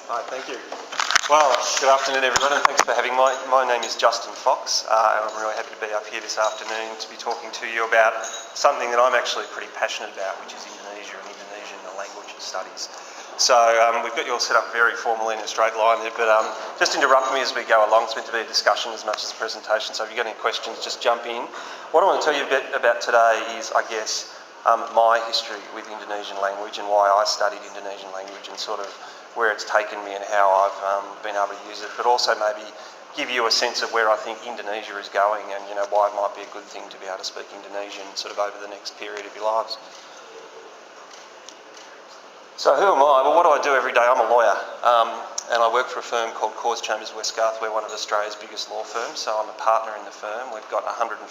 Hi, thank you. Well, good afternoon everyone, and thanks for having me. My name is Justin Fox, and I'm really happy to be up here this afternoon to be talking to you about something that I'm actually pretty passionate about, which is Indonesia and Indonesian language studies. So we've got you all set up very formally in a straight line there, but just interrupt me as we go along. It's meant to be a discussion as much as a presentation, so if you've got any questions, just jump in. What I want to tell you a bit about today is, I guess, my history with Indonesian language and why I studied Indonesian language and sort of where it's taken me and how I've been able to use it, but also maybe give you a sense of where I think Indonesia is going and why it might be a good thing to be able to speak Indonesian sort of over the next period of your lives. So who am I? Well, what do I do every day? I'm a lawyer and I work for a firm called Cause Chambers Westgarth. We're one of Australia's biggest law firms, so I'm a partner in the firm. We've got 115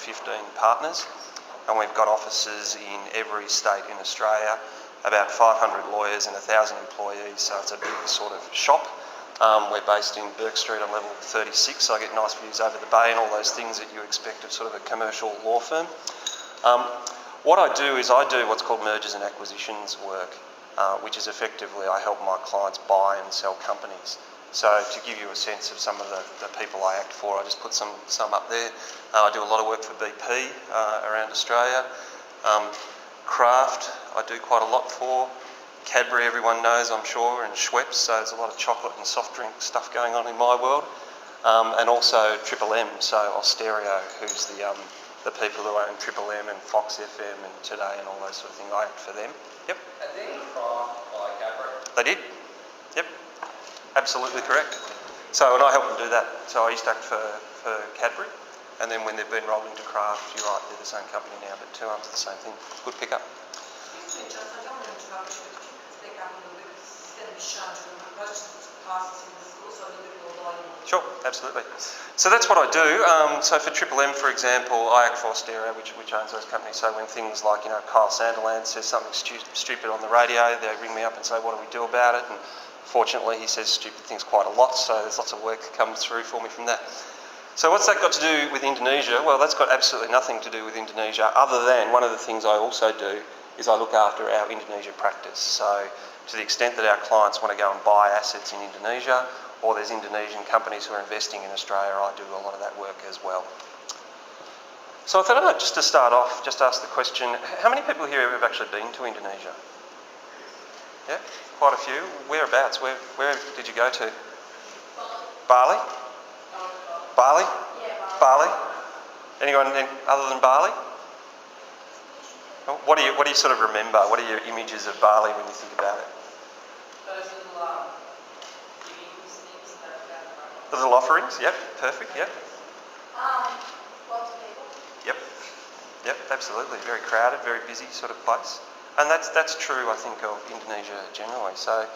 partners and we've got offices in every state in Australia, about 500 lawyers and 1,000 employees, so it's a big sort of shop. We're based in Bourke Street on level 36, so I get nice views over the bay and all those things that you expect of sort of a commercial law firm. What I do is I do what's called mergers and acquisitions work, which is effectively I help my clients buy and sell companies. So to give you a sense of some of the people I act for, I just put some up there. I do a lot of work for BP around Australia. Kraft, I do quite a lot for. Cadbury, everyone knows, I'm sure, and Schweppes, so there's a lot of chocolate and soft drink stuff going on in my world. And also Triple M, so Austereo, who's the people who own Triple M and Fox FM and Today and all those sort of things. I act for them. Yep. And then Kraft by Cadbury? They did. Yep. Absolutely correct. So, and I helped them do that. So I used to act for Cadbury. And then when they've been rolled into Kraft, you're right, they're the same company now, but two arms are the same thing. Good pickup. Excuse me, Justin, I don't want to interrupt you, but you could speak up a little bit because it's going to be shown to most of the classes in the school, so a little bit more volume. Sure, absolutely. So that's what I do. So for Triple M, for example, I act for Austereo, which owns those companies. So when things like, Kyle Sanderland says something stupid on the radio, they ring me up and say, what do we do about it? And fortunately, he says stupid things quite a lot, so there's lots of work that comes through for me from that. So what's that got to do with Indonesia? Well, that's got absolutely nothing to do with Indonesia, other than one of the things I also do is I look after our Indonesia practice. So to the extent that our clients want to go and buy assets in Indonesia, or there's Indonesian companies who are investing in Australia, I do a lot of that work as well. So I thought I'd just to start off, just ask the question, how many people here have actually been to Indonesia? Yeah, quite a few. Whereabouts? Where did you go to? Bali? Bali? Yeah, Bali? Anyone other than Bali? What do you sort of remember? What are your images of Bali when you think about it? those little things that The little offerings? Yep, perfect, yep. lots of people. Yep, absolutely. Very crowded, very busy sort of place. And that's true, I think, of Indonesia generally. So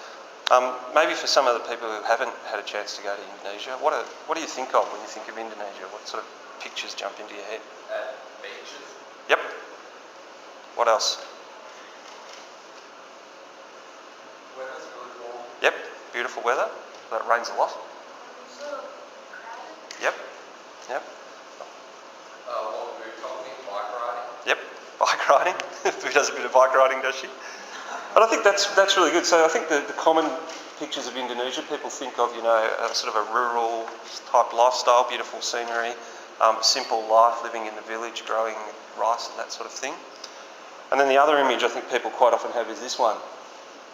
maybe for some of the people who haven't had a chance to go to Indonesia, what do you think of when you think of Indonesia? What sort of pictures jump into your head? Beaches. Yep. What else? Weather's really warm. Yep, beautiful weather. But it rains a lot. Yep. What were we talking? Bike riding. Yep, bike riding. Who does a bit of bike riding, does she? But I think that's really good. So I think the common pictures of Indonesia, people think of, a sort of a rural type lifestyle, beautiful scenery, simple life, living in the village, growing rice and that sort of thing. And then the other image I think people quite often have is this one,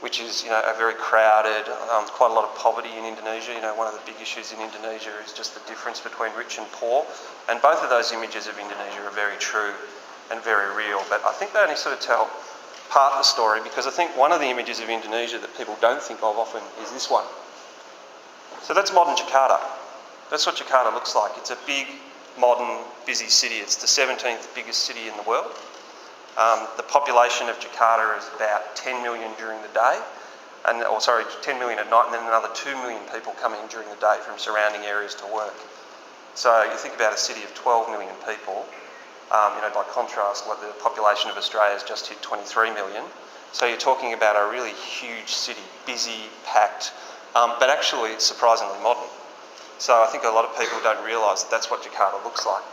which is, a very crowded, quite a lot of poverty in Indonesia. One of the big issues in Indonesia is just the difference between rich and poor. And both of those images of Indonesia are very true and very real. But I think they only sort of tell part of the story, because I think one of the images of Indonesia that people don't think of often is this one. So that's modern Jakarta. That's what Jakarta looks like. It's a big, modern, busy city. It's the 17th biggest city in the world. The population of Jakarta is about 10 million during the day, 10 million at night, and then another 2 million people come in during the day from surrounding areas to work. So you think about a city of 12 million people, by contrast, the population of Australia has just hit 23 million. So you're talking about a really huge city, busy, packed, but actually it's surprisingly modern. So I think a lot of people don't realise that that's what Jakarta looks like.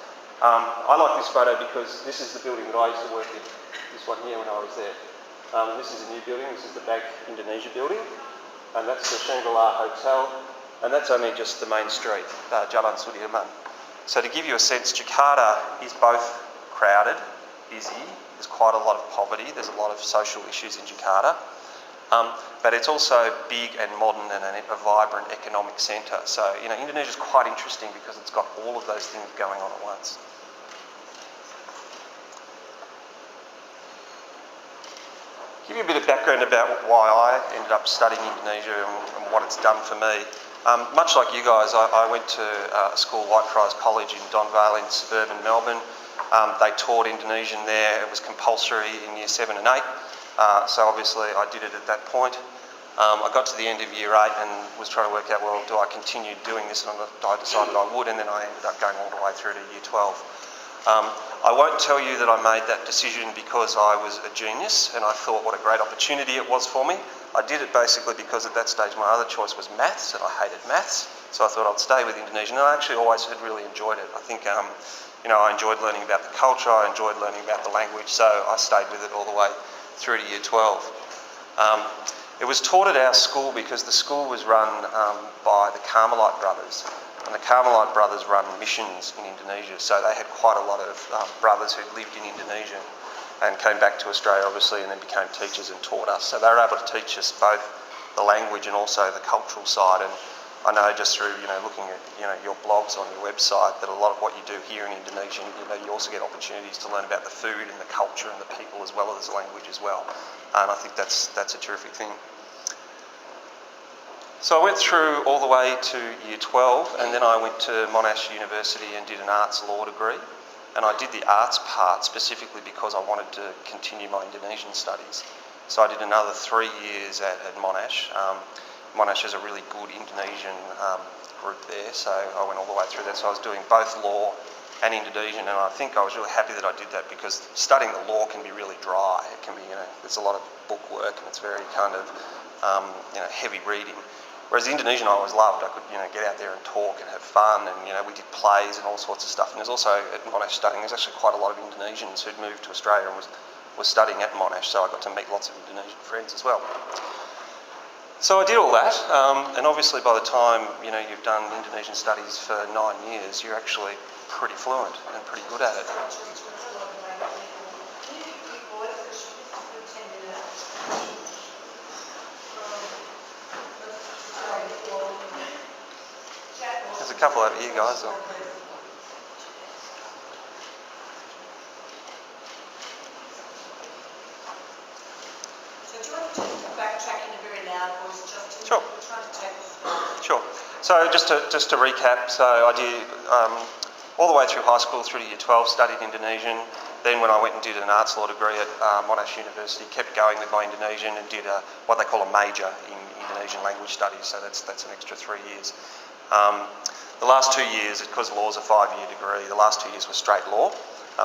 I like this photo because this is the building that I used to work in, this one here when I was there. This is a new building, this is the Bank Indonesia building. and that's the Shangri-La Hotel, and that's only just the main street, Jalan Sudirman. So to give you a sense, Jakarta is both crowded, busy, there's quite a lot of poverty, there's a lot of social issues in Jakarta, but it's also big and modern and a vibrant economic centre. So, Indonesia is quite interesting because it's got all of those things going on at once. Give you a bit of background about why I ended up studying Indonesia and what it's done for me. Much like you guys, I went to a school, Whitefriars College in Don Vale in suburban Melbourne. They taught Indonesian there. It was compulsory in year 7 and 8. So obviously I did it at that point. I got to the end of year 8 and was trying to work out, well, do I continue doing this? And I decided I would, and then I ended up going all the way through to year 12. I won't tell you that I made that decision because I was a genius and I thought what a great opportunity it was for me. I did it basically because at that stage my other choice was maths, and I hated maths, so I thought I'd stay with Indonesian, and I actually always had really enjoyed it. I think, I enjoyed learning about the culture, I enjoyed learning about the language, so I stayed with it all the way through to year 12. It was taught at our school because the school was run by the Carmelite brothers. And the Carmelite brothers run missions in Indonesia, so they had quite a lot of brothers who lived in Indonesia and came back to Australia, obviously, and then became teachers and taught us. So they were able to teach us both the language and also the cultural side. And I know just through looking at your blogs on your website that a lot of what you do here in Indonesia, you also get opportunities to learn about the food and the culture and the people as well as the language as well. And I think that's a terrific thing. So I went through all the way to year 12, and then I went to Monash University and did an arts law degree. And I did the arts part specifically because I wanted to continue my Indonesian studies. So I did another 3 years at Monash. Monash has a really good Indonesian group there, so I went all the way through that. So I was doing both law and Indonesian, and I think I was really happy that I did that because studying the law can be really dry. It can be, there's a lot of book work and it's very kind of, heavy reading. Whereas Indonesian I always loved. I could, get out there and talk and have fun, and we did plays and all sorts of stuff. And there's also at Monash studying, there's actually quite a lot of Indonesians who'd moved to Australia and was studying at Monash, so I got to meet lots of Indonesian friends as well. So I did all that, and obviously by the time you've done Indonesian studies for 9 years, you're actually pretty fluent and pretty good at it. There's a couple over here, guys. So do you want to just backtrack in a very loud voice just to Sure. try to take us Sure. So just to recap, so I did all the way through high school through to year 12, studied Indonesian. Then when I went and did an arts law degree at Monash University, kept going with my Indonesian and did what they call a major in Indonesian language studies, so that's an extra 3 years. The last 2 years, because law is a 5-year degree, the last 2 years were straight law.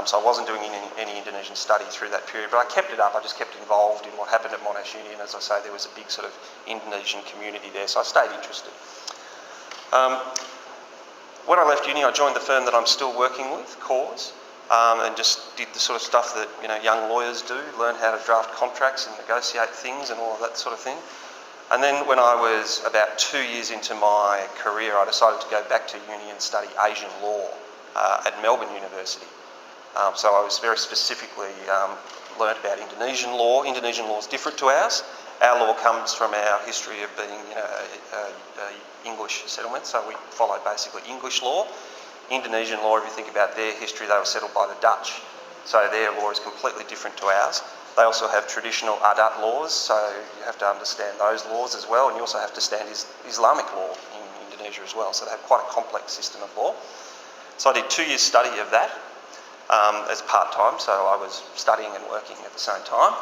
So I wasn't doing any Indonesian study through that period, but I kept it up. I just kept involved in what happened at Monash Uni, and as I say, there was a big sort of Indonesian community there, so I stayed interested. When I left uni, I joined the firm that I'm still working with, Cause, and just did the sort of stuff that young lawyers do, learn how to draft contracts and negotiate things and all of that sort of thing. And then when I was about 2 years into my career, I decided to go back to uni and study Asian law at Melbourne University. So I was very specifically learned about Indonesian law. Indonesian law is different to ours. Our law comes from our history of being English settlement, so we follow basically English law. Indonesian law, if you think about their history, they were settled by the Dutch, so their law is completely different to ours. They also have traditional adat laws, so you have to understand those laws as well, and you also have to understand Islamic law in Indonesia as well, so they have quite a complex system of law. So I did 2 years study of that as part-time, so I was studying and working at the same time.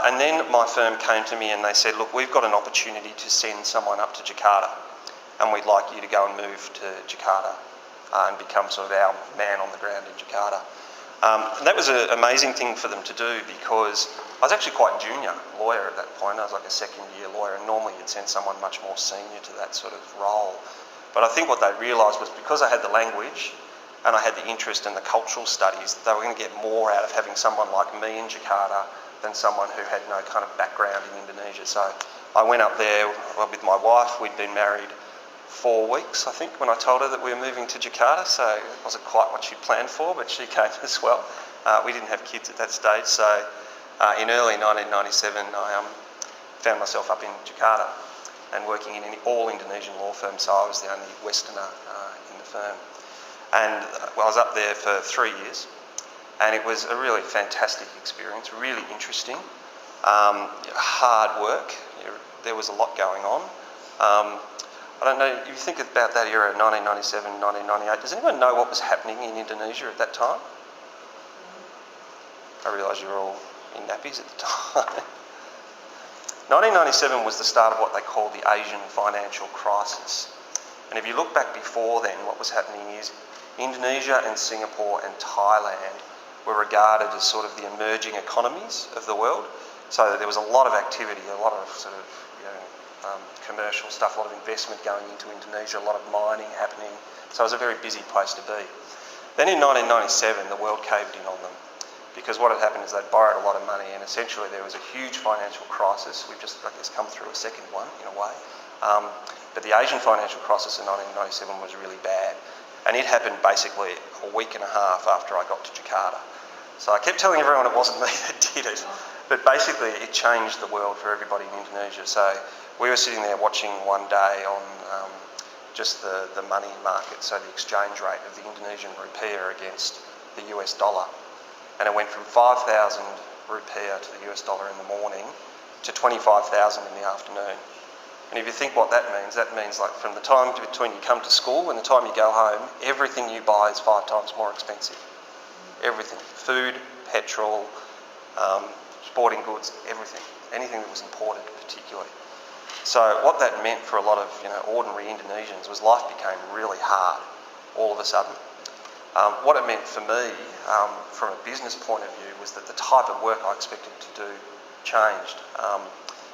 And then my firm came to me and they said, look, we've got an opportunity to send someone up to Jakarta, and we'd like you to go and move to Jakarta and become sort of our man on the ground in Jakarta. And that was an amazing thing for them to do because I was actually quite junior lawyer at that point. I was like a second-year lawyer, and normally you'd send someone much more senior to that sort of role. But I think what they realised was because I had the language and I had the interest in the cultural studies, they were going to get more out of having someone like me in Jakarta than someone who had no kind of background in Indonesia. So I went up there with my wife. We'd been married 4 weeks, I think, when I told her that we were moving to Jakarta, so it wasn't quite what she planned for, but she came as well. We didn't have kids at that stage, so in early 1997 I found myself up in Jakarta and working in all Indonesian law firms, so I was the only Westerner in the firm. And I was up there for 3 years, and it was a really fantastic experience, really interesting, hard work. There was a lot going on. I don't know, you think about that era, 1997, 1998, does anyone know what was happening in Indonesia at that time? I realise you were all in nappies at the time. 1997 was the start of what they call the Asian financial crisis. And if you look back before then, what was happening is Indonesia and Singapore and Thailand were regarded as sort of the emerging economies of the world. So there was a lot of activity, a lot of sort of commercial stuff, a lot of investment going into Indonesia, a lot of mining happening. So it was a very busy place to be. Then in 1997, the world caved in on them, because what had happened is they'd borrowed a lot of money, and essentially there was a huge financial crisis. We've just, I guess, come through a second one in a way. But the Asian financial crisis in 1997 was really bad, and it happened basically a week and a half after I got to Jakarta. So I kept telling everyone it wasn't me that did it, but basically it changed the world for everybody in Indonesia. So we were sitting there watching one day on just the money market, so the exchange rate of the Indonesian rupiah against the US dollar. And it went from 5,000 rupiah to the US dollar in the morning to 25,000 in the afternoon. And if you think what that means like from the time between you come to school and the time you go home, everything you buy is 5 times more expensive. Everything. Food, petrol, sporting goods, everything. Anything that was imported particularly. So what that meant for a lot of ordinary Indonesians was life became really hard all of a sudden. What it meant for me, from a business point of view, was that the type of work I expected to do changed.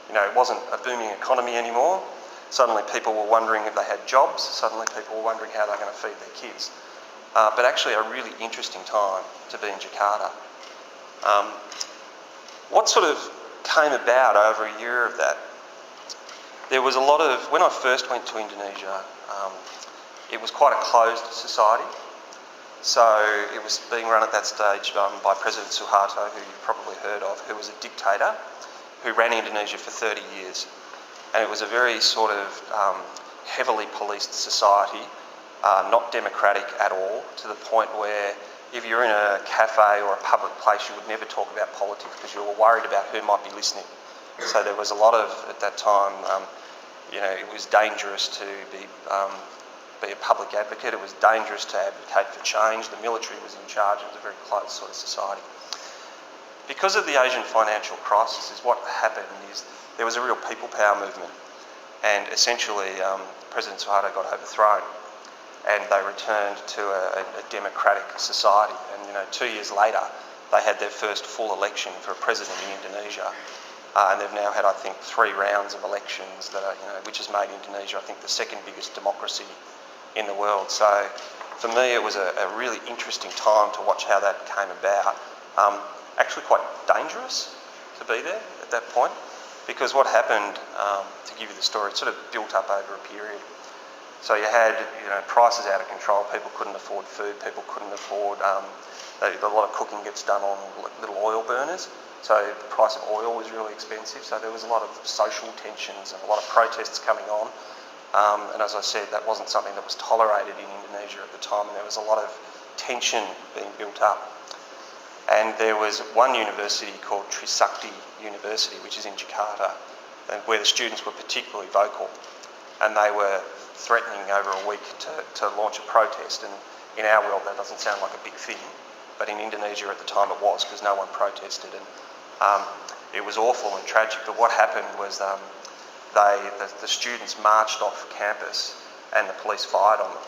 It wasn't a booming economy anymore. Suddenly people were wondering if they had jobs. Suddenly people were wondering how they're going to feed their kids. But actually a really interesting time to be in Jakarta. What sort of came about over a year of that? There was a lot of, when I first went to Indonesia, it was quite a closed society. So it was being run at that stage by President Suharto, who you've probably heard of, who was a dictator who ran Indonesia for 30 years. And it was a very sort of heavily policed society, not democratic at all, to the point where if you're in a cafe or a public place, you would never talk about politics because you were worried about who might be listening. So there was a lot of, at that time, it was dangerous to be a public advocate. It was dangerous to advocate for change. The military was in charge. It was a very closed sort of society. Because of the Asian financial crisis, what happened is there was a real people power movement, and essentially President Suharto got overthrown, and they returned to a democratic society. And 2 years later, they had their first full election for a president in Indonesia. And they've now had, I think, 3 rounds of elections that are, which has made Indonesia, I think, the second biggest democracy in the world. So for me, it was a really interesting time to watch how that came about. Actually quite dangerous to be there at that point, because what happened, to give you the story, it sort of built up over a period. So you had, prices out of control. People couldn't afford food. People couldn't afford. A lot of cooking gets done on little oil burners. So the price of oil was really expensive. So there was a lot of social tensions and a lot of protests coming on. And as I said, that wasn't something that was tolerated in Indonesia at the time. And there was a lot of tension being built up. And there was one university called Trisakti University, which is in Jakarta, and where the students were particularly vocal. And they were threatening over a week to launch a protest. And in our world, that doesn't sound like a big thing. But in Indonesia at the time it was, because no one protested. And it was awful and tragic. But what happened was the students marched off campus and the police fired on them.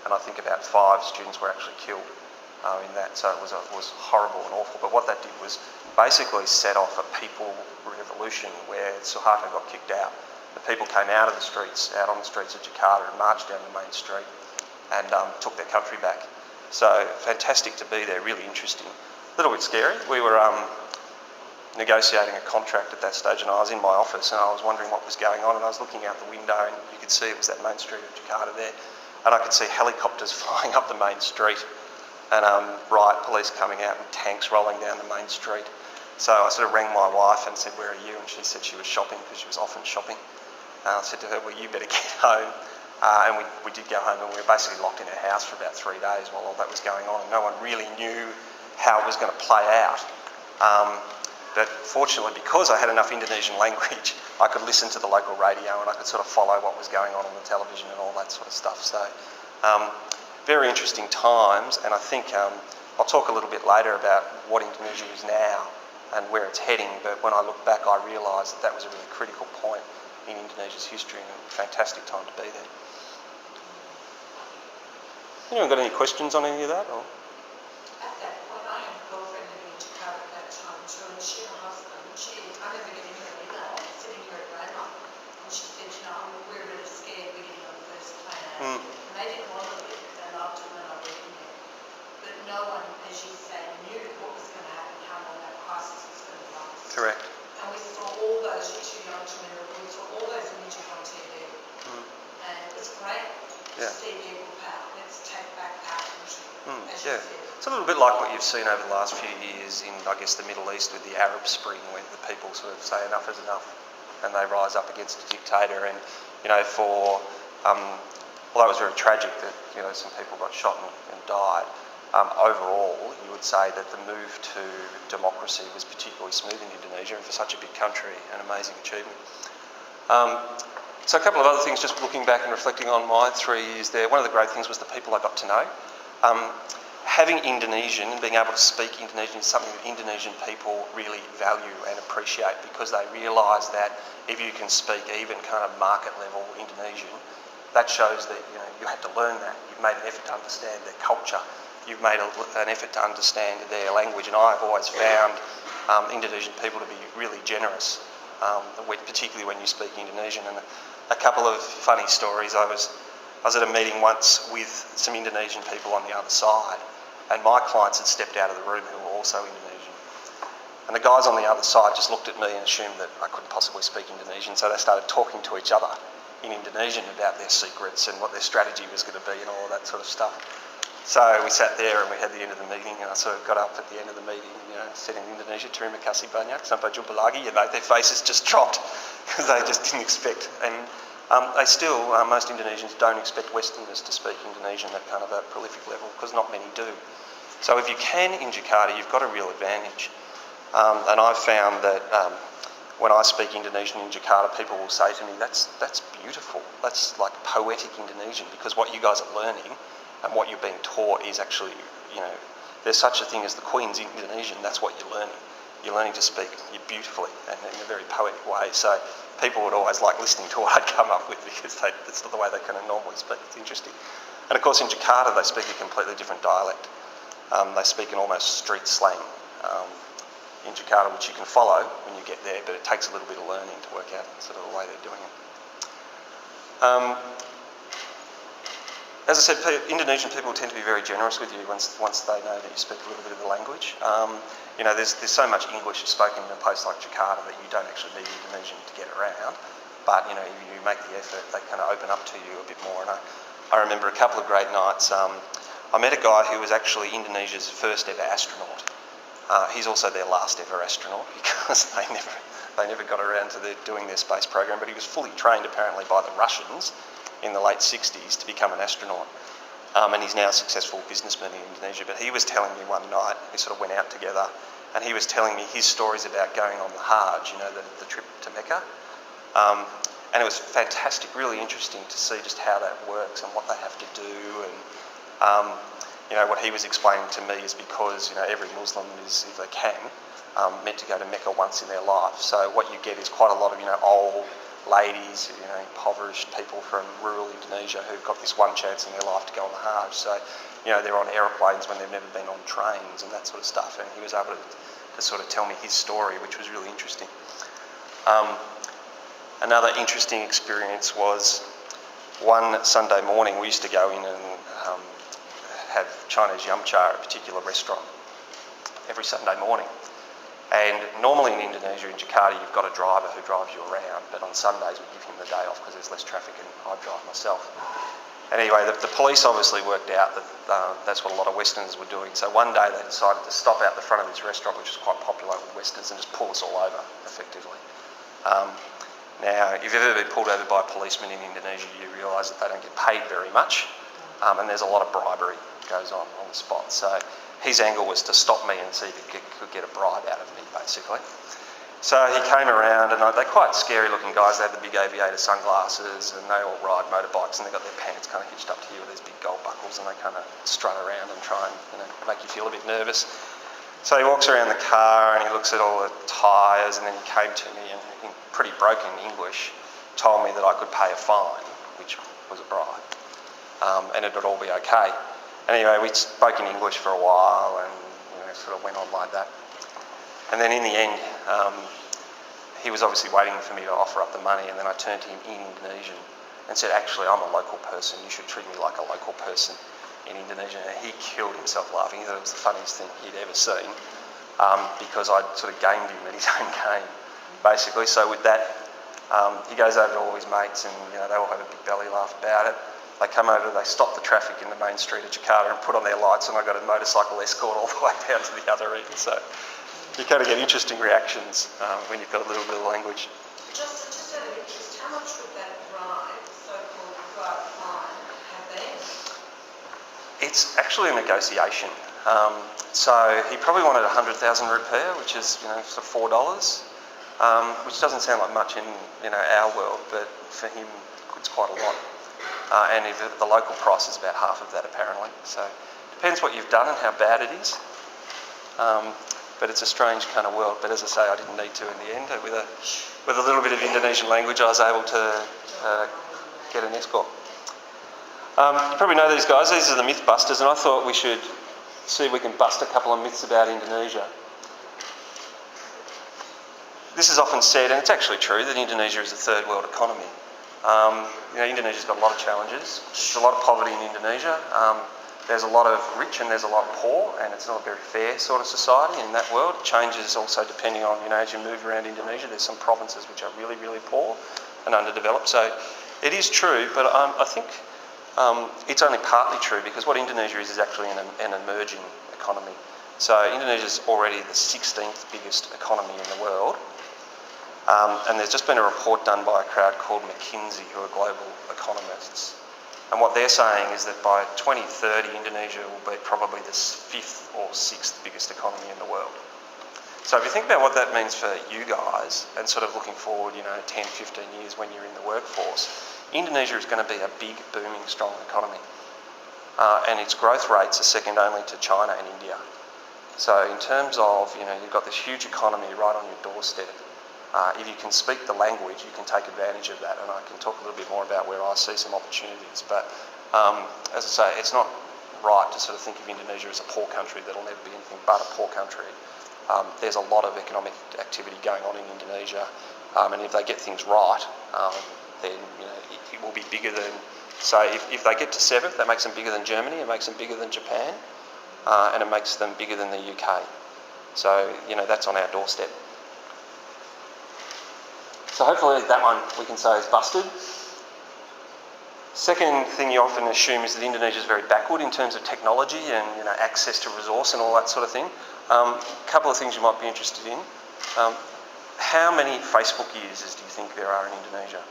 And I think about 5 students were actually killed in that. So it was horrible and awful. But what that did was basically set off a people revolution where Suharto got kicked out. The people came out on the streets of Jakarta and marched down the main street and took their country back. So fantastic to be there, really interesting. A little bit scary. We were negotiating a contract at that stage, and I was in my office and I was wondering what was going on, and I was looking out the window and you could see it was that main street of Jakarta there, and I could see helicopters flying up the main street and riot police coming out and tanks rolling down the main street. So I sort of rang my wife and said, "Where are you?" And she said she was shopping, because she was often shopping. I said to her, "Well, you better get home." And we did go home, and we were basically locked in our house for about 3 days while all that was going on, and no one really knew how it was going to play out. But fortunately, because I had enough Indonesian language, I could listen to the local radio and I could sort of follow what was going on the television and all that sort of stuff. So very interesting times, and I think I'll talk a little bit later about what Indonesia is now and where it's heading, but when I look back I realised that was a really critical point in Indonesia's history and a fantastic time to be there. Anyone got any questions on any of that? Or? At that point, I had a girlfriend living in Jakarta at that time too, and she and her husband, I remember getting her email, sitting here at Braemar, and she said, we're really scared, we're getting on the first plane. And they didn't want to leave, they loved it when I went in there. But no one, as you say, knew what was going to happen, how long that crisis was going to last. Correct. And we saw all those, you're too young to remember, we saw all those images on TV. And it was great to see the equal power. Let's take back our country, as you said. It's a little bit like what you've seen over the last few years in, I guess, the Middle East with the Arab Spring, where the people sort of say enough is enough and they rise up against a dictator. And, although it was very tragic that, some people got shot and died, overall, you would say that the move to democracy was particularly smooth in Indonesia, and for such a big country, an amazing achievement. So a couple of other things, just looking back and reflecting on my 3 years there, one of the great things was the people I got to know. Having Indonesian and being able to speak Indonesian is something that Indonesian people really value and appreciate, because they realise that if you can speak even kind of market level Indonesian, that shows that you had to learn that. You've made an effort to understand their culture. You've made an effort to understand their language, and I've always found Indonesian people to be really generous, particularly when you speak Indonesian. And a couple of funny stories. I was at a meeting once with some Indonesian people on the other side, and my clients had stepped out of the room who were also Indonesian. And the guys on the other side just looked at me and assumed that I couldn't possibly speak Indonesian, so they started talking to each other in Indonesian about their secrets and what their strategy was going to be and all of that sort of stuff. So we sat there and we had the end of the meeting, and I sort of got up at the end of the meeting, said in Indonesia, "Terima kasih banyak, sampai jumpa lagi." Their faces just dropped because they just didn't expect. And they still, most Indonesians don't expect Westerners to speak Indonesian at kind of a prolific level, because not many do. So if you can in Jakarta, you've got a real advantage. And I've found that when I speak Indonesian in Jakarta, people will say to me, that's beautiful. That's like poetic Indonesian, because what you guys are learning and what you're being taught is actually, there's such a thing as the Queen's Indonesian. That's what you're learning. You're learning to speak beautifully and in a very poetic way. So people would always like listening to what I'd come up with, because that's not the way they kind of normally speak. It's interesting. And of course in Jakarta they speak a completely different dialect. They speak an almost street slang in Jakarta, which you can follow when you get there, but it takes a little bit of learning to work out sort of the way they're doing it. As I said, Indonesian people tend to be very generous with you once they know that you speak a little bit of the language. There's so much English spoken in a place like Jakarta that you don't actually need Indonesian to get around. But you make the effort, they kind of open up to you a bit more. And I remember a couple of great nights. I met a guy who was actually Indonesia's first ever astronaut. He's also their last ever astronaut, because they never got around to doing their space program. But he was fully trained apparently by the Russians in the late 60s to become an astronaut. And he's now a successful businessman in Indonesia. But he was telling me one night, we sort of went out together, and he was telling me his stories about going on the Hajj, the trip to Mecca. And it was fantastic, really interesting to see just how that works and what they have to do. And what he was explaining to me is because every Muslim is, if they can, meant to go to Mecca once in their life. So what you get is quite a lot of old ladies, impoverished people from rural Indonesia who've got this one chance in their life to go on the Hajj. So they're on aeroplanes when they've never been on trains and that sort of stuff. And he was able to sort of tell me his story, which was really interesting. Another interesting experience was one Sunday morning we used to go in and have Chinese yum cha at a particular restaurant every Sunday morning. And normally in Indonesia, in Jakarta, you've got a driver who drives you around, but on Sundays we give him the day off because there's less traffic and I drive myself. Anyway, the police obviously worked out that that's what a lot of Westerners were doing. So one day they decided to stop out the front of this restaurant, which is quite popular with Westerners, and just pull us all over, effectively. Now, if you've ever been pulled over by a policeman in Indonesia, you realise that they don't get paid very much, and there's a lot of bribery that goes on the spot. So his angle was to stop me and see if he could get a bribe out of me, basically. So he came around, and they're quite scary-looking guys. They have the big aviator sunglasses, and they all ride motorbikes, and they've got their pants kind of hitched up to you with these big gold buckles, and they kind of strut around and try and make you feel a bit nervous. So he walks around the car, and he looks at all the tyres, and then he came to me, and in pretty broken English, told me that I could pay a fine, which was a bribe, and it would all be okay. Anyway, we spoke in English for a while, and sort of went on like that. And then in the end, he was obviously waiting for me to offer up the money, and then I turned to him in Indonesian and said, actually, I'm a local person. You should treat me like a local person in Indonesia. And he killed himself laughing. He thought it was the funniest thing he'd ever seen because I'd sort of gamed him at his own game, basically. So with that, he goes over to all his mates, and they all have a big belly laugh about it. They come over, they stop the traffic in the main street of Jakarta and put on their lights, and I got a motorcycle escort all the way down to the other end. So you kind of get interesting reactions when you've got a little bit of language. Just out of interest, how much would that bribe, so-called bribe fine, have been? It's actually a negotiation. So he probably wanted 100,000 rupiah, which is sort of $4, which doesn't sound like much in our world, but for him it's quite a lot. And the local price is about half of that apparently. So it depends what you've done and how bad it is. But it's a strange kind of world. But as I say, I didn't need to in the end. With a little bit of Indonesian language, I was able to get an escort. You probably know these guys. These are the Mythbusters, and I thought we should see if we can bust a couple of myths about Indonesia. This is often said, and it's actually true, that Indonesia is a third world economy. Indonesia's got a lot of challenges. There's a lot of poverty in Indonesia. There's a lot of rich and there's a lot of poor, and it's not a very fair sort of society in that world. It changes also depending on, as you move around Indonesia. There's some provinces which are really, really poor and underdeveloped. So it is true, but I think it's only partly true because what Indonesia is actually an emerging economy. So Indonesia's already the 16th biggest economy in the world. And there's just been a report done by a crowd called McKinsey, who are global economists. And what they're saying is that by 2030, Indonesia will be probably the 5th or 6th biggest economy in the world. So if you think about what that means for you guys, and sort of looking forward, 10, 15 years when you're in the workforce, Indonesia is going to be a big, booming, strong economy. And its growth rates are second only to China and India. So in terms of, you've got this huge economy right on your doorstep. If you can speak the language, you can take advantage of that, and I can talk a little bit more about where I see some opportunities. But as I say, it's not right to sort of think of Indonesia as a poor country that'll never be anything but a poor country. There's a lot of economic activity going on in Indonesia, and if they get things right, then it will be bigger than, say, if they get to 7th, that makes them bigger than Germany, it makes them bigger than Japan, and it makes them bigger than the UK. So, that's on our doorstep. So hopefully that one we can say is busted. Second thing you often assume is that Indonesia is very backward in terms of technology and access to resource and all that sort of thing. A couple of things you might be interested in. How many Facebook users do you think there are in Indonesia?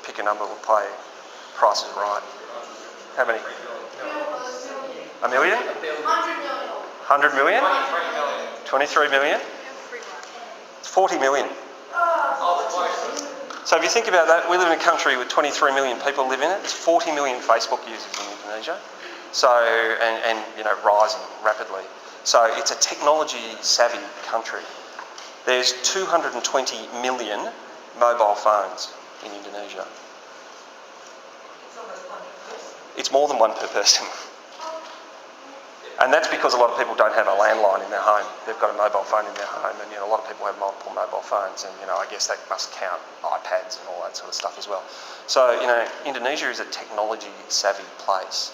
Pick a number, we'll play Price is Right. How many? A million? 100 million? 23 million? It's 40 million. So if you think about that, we live in a country with 23 million people live in it. There's 40 million Facebook users in Indonesia. So, and rising rapidly. So it's a technology-savvy country. There's 220 million mobile phones in Indonesia. It's more than one per person. And that's because a lot of people don't have a landline in their home. They've got a mobile phone in their home, and a lot of people have multiple mobile phones, and I guess that must count iPads and all that sort of stuff as well. So Indonesia is a technology-savvy place,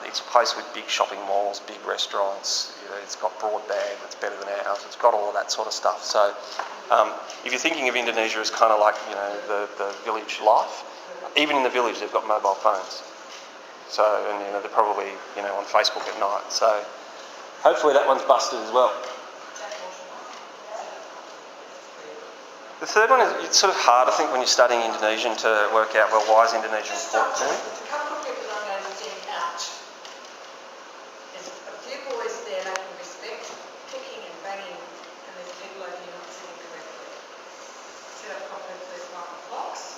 It's a place with big shopping malls, big restaurants. You know, it's got broadband that's better than ours. It's got all of that sort of stuff. So if you're thinking of Indonesia as kind of like, you know, the village life, even in the village they've got mobile phones. So, and you know, they're probably, you know, on Facebook at night. So hopefully that one's busted as well. The third one is, it's sort of hard, I think, when you're studying Indonesian to work out, well, why is Indonesia important to me? A couple of people I'm noticing out. There's a few boys there lacking respect, kicking and banging, and there's people over here not sitting correctly. Sit up properly for those market blocks,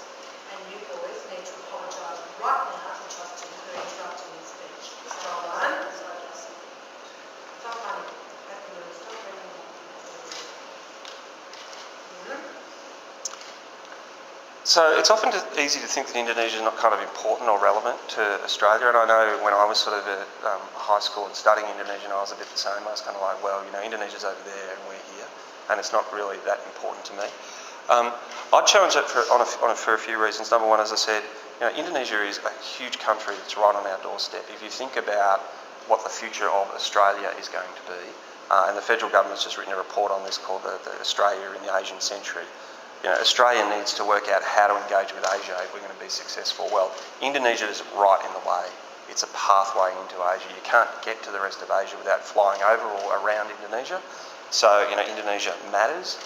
and you boys need to apologise right now to Justin for interrupting his speech. Well done. Stop funny. That's the rule. Stop reading. So it's often easy to think that Indonesia is not kind of important or relevant to Australia, and I know when I was sort of at high school and studying Indonesian, I was a bit the same. I was kind of like, well, you know, Indonesia's over there and we're here, and it's not really that important to me. I'd challenge that for a few reasons. Number one, as I said, you know, Indonesia is a huge country that's right on our doorstep. If you think about what the future of Australia is going to be, and the federal government's just written a report on this called the Australia in the Asian Century. You know, Australia needs to work out how to engage with Asia if we're going to be successful. Well, Indonesia is right in the way. It's a pathway into Asia. You can't get to the rest of Asia without flying over or around Indonesia. So, you know, Indonesia matters.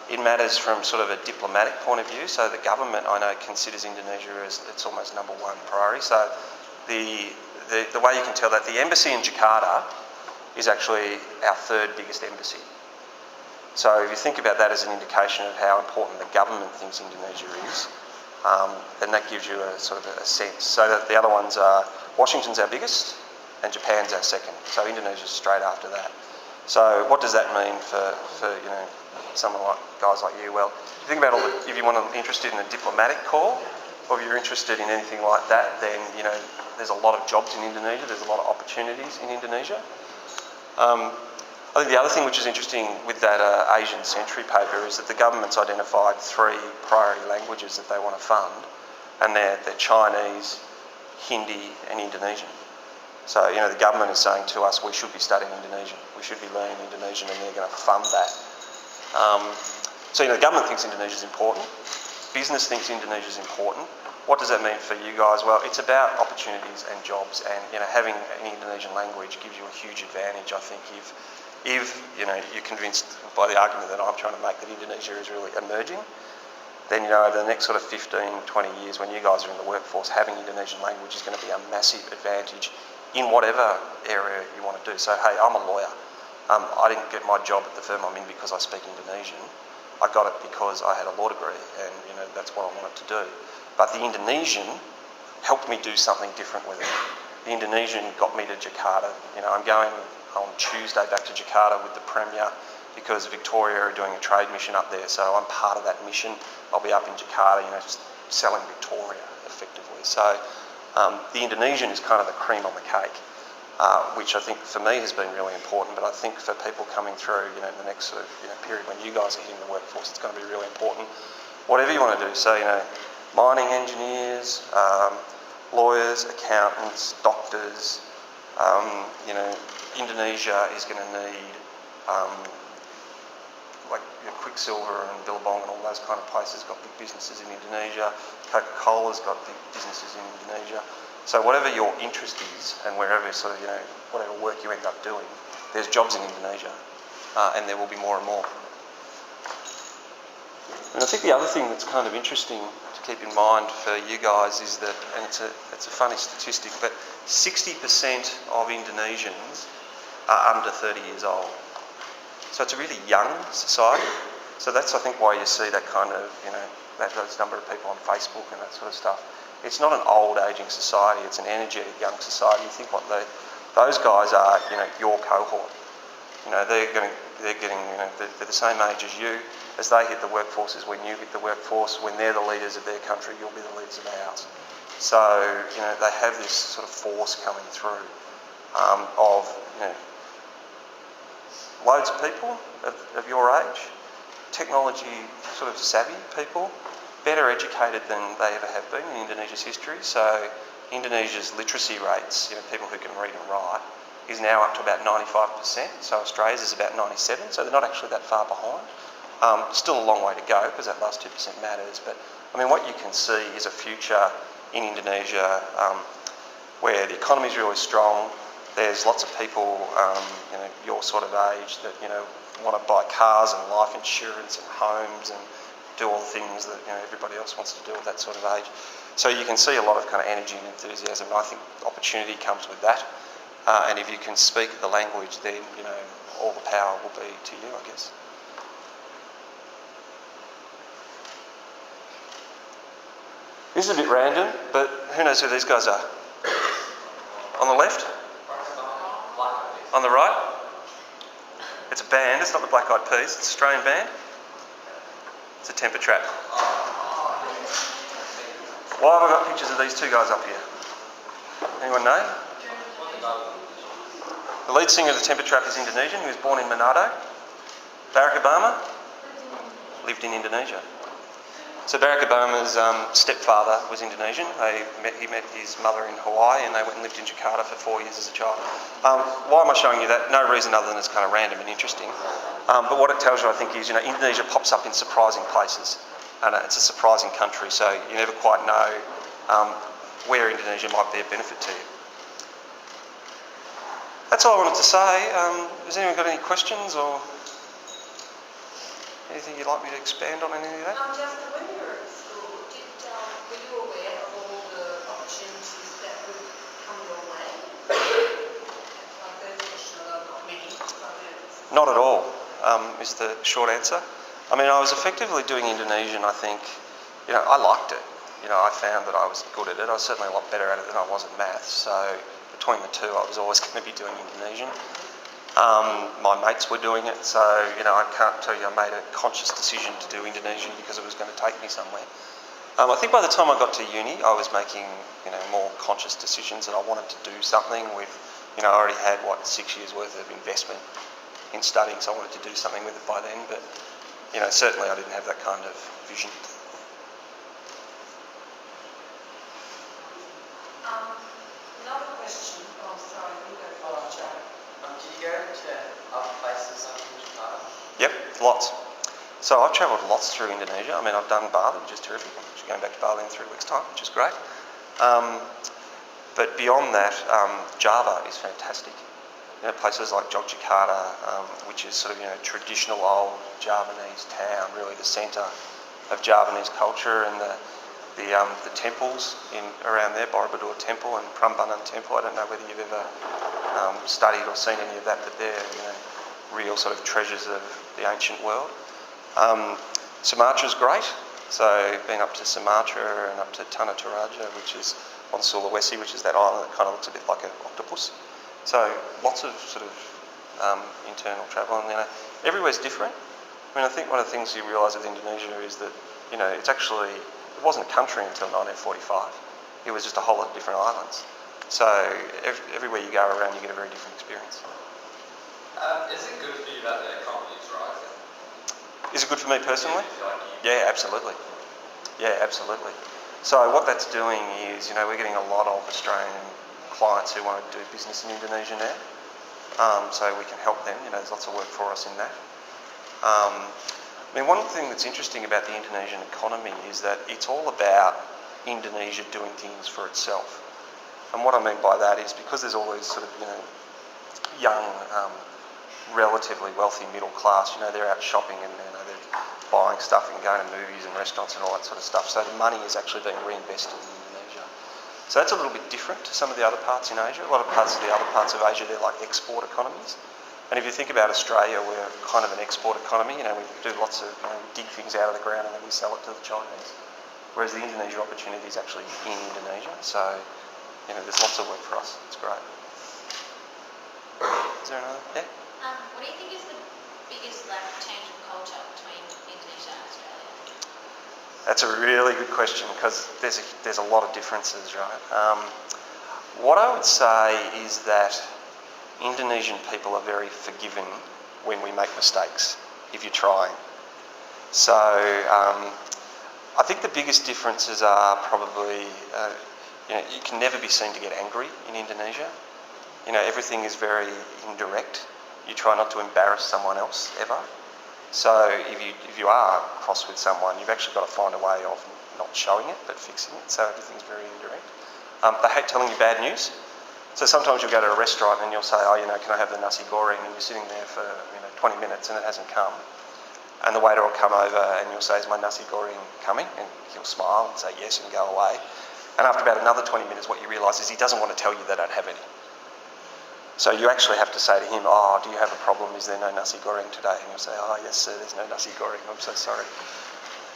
It matters from sort of a diplomatic point of view. So the government, I know, considers Indonesia as its almost number one priority. So the way you can tell that, the embassy in Jakarta is actually our third biggest embassy. So if you think about that as an indication of how important the government thinks Indonesia is, then that gives you a sort of a sense. So that the other ones are, Washington's our biggest and Japan's our second. So Indonesia's straight after that. So what does that mean for you know, someone like guys like you? Well, if you think about if you want to be interested in a diplomatic call, or if you're interested in anything like that, then you know there's a lot of jobs in Indonesia. There's a lot of opportunities in Indonesia. I think the other thing which is interesting with that Asian Century paper is that the government's identified 3 priority languages that they want to fund, and they're Chinese, Hindi and Indonesian. So, you know, the government is saying to us we should be studying Indonesian, we should be learning Indonesian, and they're going to fund that. So, you know, the government thinks Indonesia is important, business thinks Indonesia is important. What does that mean for you guys? Well, it's about opportunities and jobs, and, you know, having an Indonesian language gives you a huge advantage, I think, if you know, you're convinced by the argument that I'm trying to make that Indonesia is really emerging, then, you know, over the next sort of 15, 20 years when you guys are in the workforce, having Indonesian language is going to be a massive advantage in whatever area you want to do. So, hey, I'm a lawyer. I didn't get my job at the firm I'm in because I speak Indonesian. I got it because I had a law degree and, you know, that's what I wanted to do. But the Indonesian helped me do something different with it. The Indonesian got me to Jakarta. You know, I'm going on Tuesday back to Jakarta with the Premier because Victoria are doing a trade mission up there, so I'm part of that mission. I'll be up in Jakarta, you know, just selling Victoria effectively. So the Indonesian is kind of the cream on the cake, which I think for me has been really important, but I think for people coming through, you know, in the next sort of, you know, period when you guys are hitting the workforce, it's going to be really important. Whatever you want to do, so, you know, mining engineers, lawyers, accountants, doctors, you know, Indonesia is going to need like, you know, Quicksilver and Billabong and all those kind of places got big businesses in Indonesia. Coca-Cola's got big businesses in Indonesia. So whatever your interest is and wherever sort of, you know, whatever work you end up doing, there's jobs in Indonesia, and there will be more and more. And I think the other thing that's kind of interesting to keep in mind for you guys is that, and it's a funny statistic, but 60% of Indonesians are under 30 years old. So it's a really young society. So that's, I think, why you see that kind of, you know, those number of people on Facebook and that sort of stuff. It's not an old ageing society, it's an energetic young society. You think what those guys are, you know, your cohort. You know, they're getting, you know, they're the same age as you. As they hit the workforce is when you hit the workforce. When they're the leaders of their country, you'll be the leaders of ours. So, you know, they have this sort of force coming through of, you know, loads of people of your age, technology sort of savvy people, better educated than they ever have been in Indonesia's history. So Indonesia's literacy rates, people who can read and write, is now up to about 95%. So Australia's is about 97%, so they're not actually that far behind. Still a long way to go because that last 2% matters. But what you can see is a future in Indonesia where the economy is really strong. There's lots of people, your sort of age that want to buy cars and life insurance and homes and do all the things that everybody else wants to do at that sort of age. So you can see a lot of kind of energy and enthusiasm. And I think opportunity comes with that. And if you can speak the language, then all the power will be to you, I guess. This is a bit random, but who knows who these guys are? On the left? On the right? It's a band, it's not the Black Eyed Peas, it's a Australian band. It's a temper trap. Why have I got pictures of these two guys up here? Anyone know? The lead singer of the Temper Trap is Indonesian. He was born in Manado. Barack Obama lived in Indonesia. So Barack Obama's stepfather was Indonesian. He met his mother in Hawaii and they went and lived in Jakarta for 4 years as a child. Why am I showing you that? No reason other than it's kind of random and interesting. But what it tells you, I think, is Indonesia pops up in surprising places. And it's a surprising country, so you never quite know where Indonesia might be a benefit to you. That's all I wanted to say. Has anyone got any questions or anything you'd like me to expand on any of that? Just when you were at school, were you aware of all the opportunities that would come your way? Like those questions are not many. Not at all, is the short answer. I was effectively doing Indonesian, I think. I liked it. I found that I was good at it. I was certainly a lot better at it than I was at maths. So between the two, I was always going to be doing Indonesian. My mates were doing it, so I can't tell you I made a conscious decision to do Indonesian because it was going to take me somewhere. I think by the time I got to uni, I was making more conscious decisions that I wanted to do something with. I already had 6 years worth of investment in studying, so I wanted to do something with it by then. But certainly I didn't have that kind of vision. Another question. Oh, sorry, you go first, Joe. Did you go to other places like in Jakarta? Yep, lots. So I've travelled lots through Indonesia. I've done Bali, which is terrific. I'm actually going back to Bali in 3 weeks' time, which is great. But beyond that, Java is fantastic. Places like Yogyakarta, which is sort of traditional old Javanese town, really the centre of Javanese culture, and the temples around there, Borobudur Temple and Prambanan Temple. I don't know whether you've ever studied or seen any of that, but they're real sort of treasures of the ancient world. Sumatra's great. So been up to Sumatra and up to Tanah Toraja, which is on Sulawesi, which is that island that kind of looks a bit like an octopus. So lots of sort of internal travel, and everywhere's different. I think one of the things you realise with Indonesia is that it wasn't a country until 1945. It was just a whole lot of different islands. So everywhere you go around, you get a very different experience. Is it good for you that the economy is rising? Is it good for me personally? Do you feel like Yeah, absolutely. Yeah, absolutely. So what that's doing is, we're getting a lot of Australian clients who want to do business in Indonesia now. So we can help them. There's lots of work for us in that. One thing that's interesting about the Indonesian economy is that it's all about Indonesia doing things for itself. And what I mean by that is because there's all these sort of, young, relatively wealthy middle class, they're out shopping and they're buying stuff and going to movies and restaurants and all that sort of stuff. So the money is actually being reinvested in Indonesia. So that's a little bit different to some of the other parts in Asia. A lot of parts of the other parts of Asia, they're like export economies. And if you think about Australia, we're kind of an export economy. We do lots of dig things out of the ground and then we sell it to the Chinese. Whereas the Indonesia opportunity is actually in Indonesia. So, there's lots of work for us. It's great. Is there another? Yeah? What do you think is the biggest change of culture between Indonesia and Australia? That's a really good question because there's a lot of differences, right? What I would say is that Indonesian people are very forgiving when we make mistakes, if you're trying. So I think the biggest differences are probably, You can never be seen to get angry in Indonesia. Everything is very indirect. You try not to embarrass someone else ever. So if you are cross with someone, you've actually got to find a way of not showing it but fixing it. So everything's very indirect. They hate telling you bad news. So sometimes you'll go to a restaurant and you'll say, can I have the nasi goreng? And you're sitting there for 20 minutes and it hasn't come. And the waiter will come over and you'll say, is my nasi goreng coming? And he'll smile and say yes and go away. And after about another 20 minutes, what you realise is he doesn't want to tell you they don't have any. So you actually have to say to him, do you have a problem? Is there no nasi goreng today? And he'll say, yes sir, there's no nasi goreng. I'm so sorry.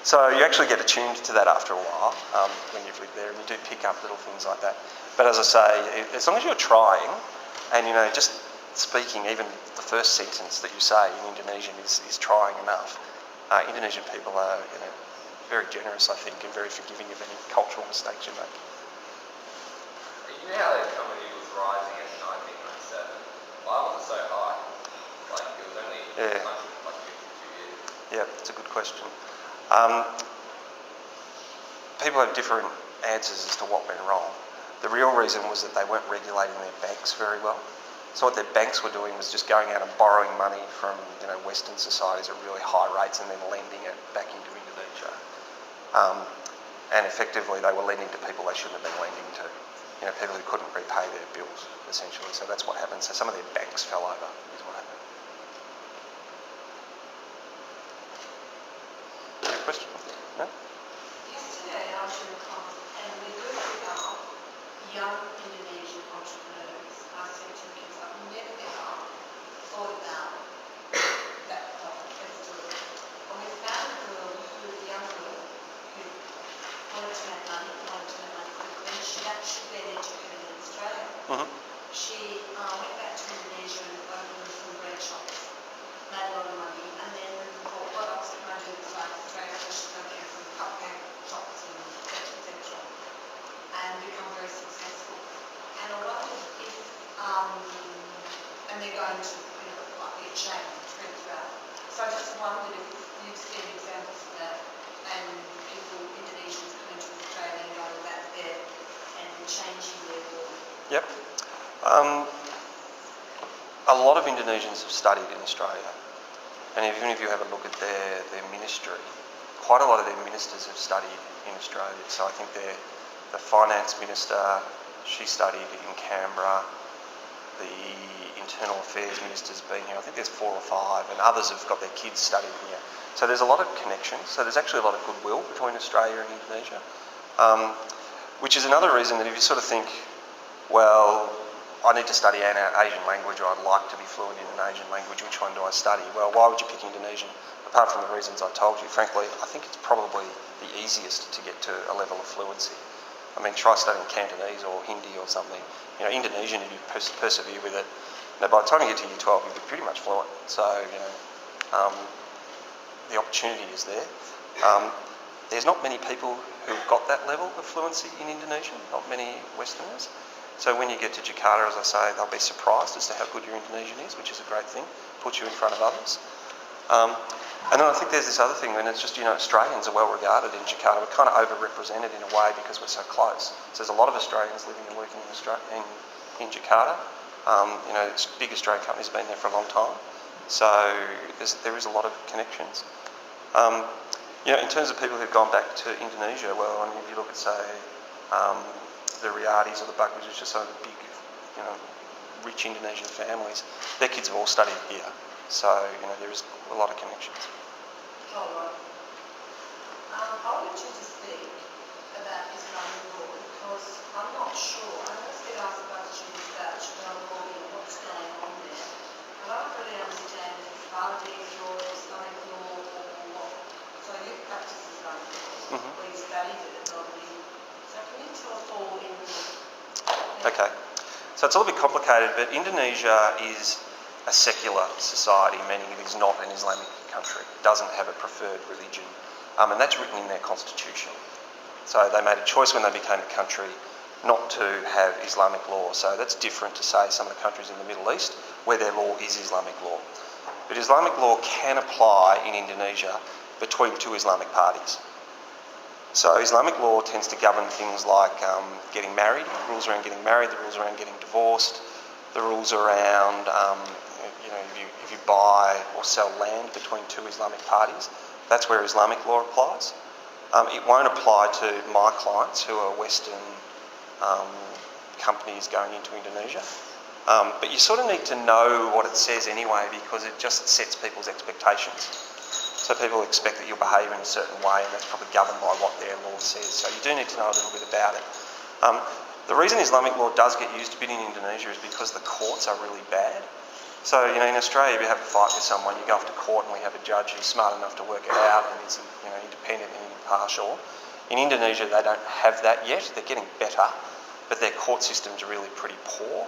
So you actually get attuned to that after a while when you've lived there, and you do pick up little things like that. But as I say, as long as you're trying and, just speaking, even the first sentence that you say in Indonesian is trying enough, Indonesian people are, very generous, I think, and very forgiving of any cultural mistakes you make. You know how the comedy was rising in 1997? Why was it so high? It was only 52 years. Yeah, it's a good question. People have different answers as to what went wrong. The real reason was that they weren't regulating their banks very well. So what their banks were doing was just going out and borrowing money from Western societies at really high rates and then lending it back into Indonesia. And effectively they were lending to people they shouldn't have been lending to. People who couldn't repay their bills, essentially. So that's what happened. So some of their banks fell over, is what happened. Any question? No? Yesterday I was in a class and we looked about young Indonesian entrepreneurs. I said to kids, I've never ever thought about that festival. And we found a girl who was a young girl who wanted to make money quickly. She'd actually been educated in Australia. Mm-hmm. She went back to Indonesia and opened some bread shops, made a lot of money, and then thought, what else can I do besides Australia? So she's opened some cupcake shops and etc. And become very successful. And I wondered if, and they're going to like their chain spread throughout. So I just wondered if you've seen examples of that and people, Indonesians coming to Australia and going back there and changing their law. Yep. A lot of Indonesians have studied in Australia, and even if you have a look at their ministry, quite a lot of their ministers have studied in Australia. So I think the finance minister, she studied in Canberra, the internal affairs minister's been here, I think there's 4 or 5, and others have got their kids studying here. So there's a lot of connections, so there's actually a lot of goodwill between Australia and Indonesia, which is another reason that if you sort of think, well, I need to study an Asian language, or I'd like to be fluent in an Asian language, which one do I study? Well, why would you pick Indonesian? Apart from the reasons I told you, frankly, I think it's probably the easiest to get to a level of fluency. I mean, try studying Cantonese or Hindi or something. Indonesian, if you persevere with it, by the time you get to year 12, you'll be pretty much fluent. So, the opportunity is there. There's not many people who've got that level of fluency in Indonesian, not many Westerners. So when you get to Jakarta, as I say, they'll be surprised as to how good your Indonesian is, which is a great thing, puts you in front of others. And then I think there's this other thing, and it's just, Australians are well regarded in Jakarta. We're kind of overrepresented in a way because we're so close. So there's a lot of Australians living and working in Jakarta. It's a big Australian company's been there for a long time. So there is a lot of connections. In terms of people who've gone back to Indonesia, well, I mean, if you look at, say, the Riyadis or the Bakris, which are some of the big, rich Indonesian families, their kids have all studied here. So, there is a lot of connections. Oh, right. I wanted you to speak about Islamic law because I'm not sure. I know it's been asked about the Chicago law and what's going on there. But I don't really understand if it's Maldives law, Islamic law, or what. So you practice Islamic law, or you studied it at Maldives. So can you tell us all in Okay. So it's a little bit complicated, but Indonesia is a secular society, meaning it is not an Islamic country. It doesn't have a preferred religion. And that's written in their constitution. So they made a choice when they became a country not to have Islamic law. So that's different to, say, some of the countries in the Middle East where their law is Islamic law. But Islamic law can apply in Indonesia between 2 Islamic parties. So Islamic law tends to govern things like getting married, the rules around getting married, the rules around getting divorced, the rules around if you buy or sell land between two Islamic parties. That's where Islamic law applies. It won't apply to my clients who are Western companies going into Indonesia. But you sort of need to know what it says anyway, because it just sets people's expectations. So people expect that you'll behave in a certain way, and that's probably governed by what their law says. So you do need to know a little bit about it. The reason Islamic law does get used a bit in Indonesia is because the courts are really bad. So, in Australia, if you have a fight with someone, you go off to court and we have a judge who's smart enough to work it out and is independent and impartial. In Indonesia, they don't have that yet. They're getting better, but their court system's really pretty poor.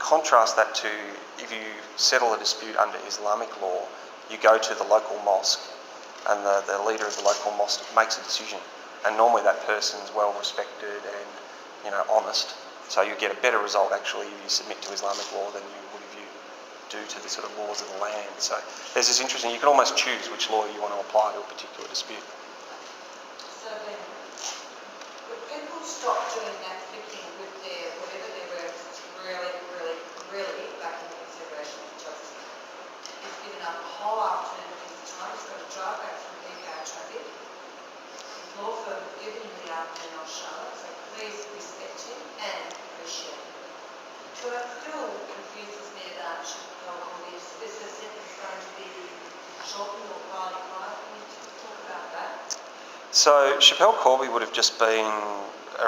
Contrast that to if you settle a dispute under Islamic law, you go to the local mosque and the leader of the local mosque makes a decision. And normally that person's well respected and honest. So you get a better result actually if you submit to Islamic law than you would if you do to the sort of laws of the land. So there's this interesting, you can almost choose which law you want to apply to a particular dispute. So then, would people stop doing that flicking with their, whatever their words really back in consideration of justice? He's given up a whole afternoon of his time, he's got to drive back from PK traffic. His law firm has given him the afternoon on Charlotte, so please respect him and appreciate him. So it still confuses me about this. Is the sentence going to be shortened or qualified? Can you talk about that? So Chappelle Corby would have just been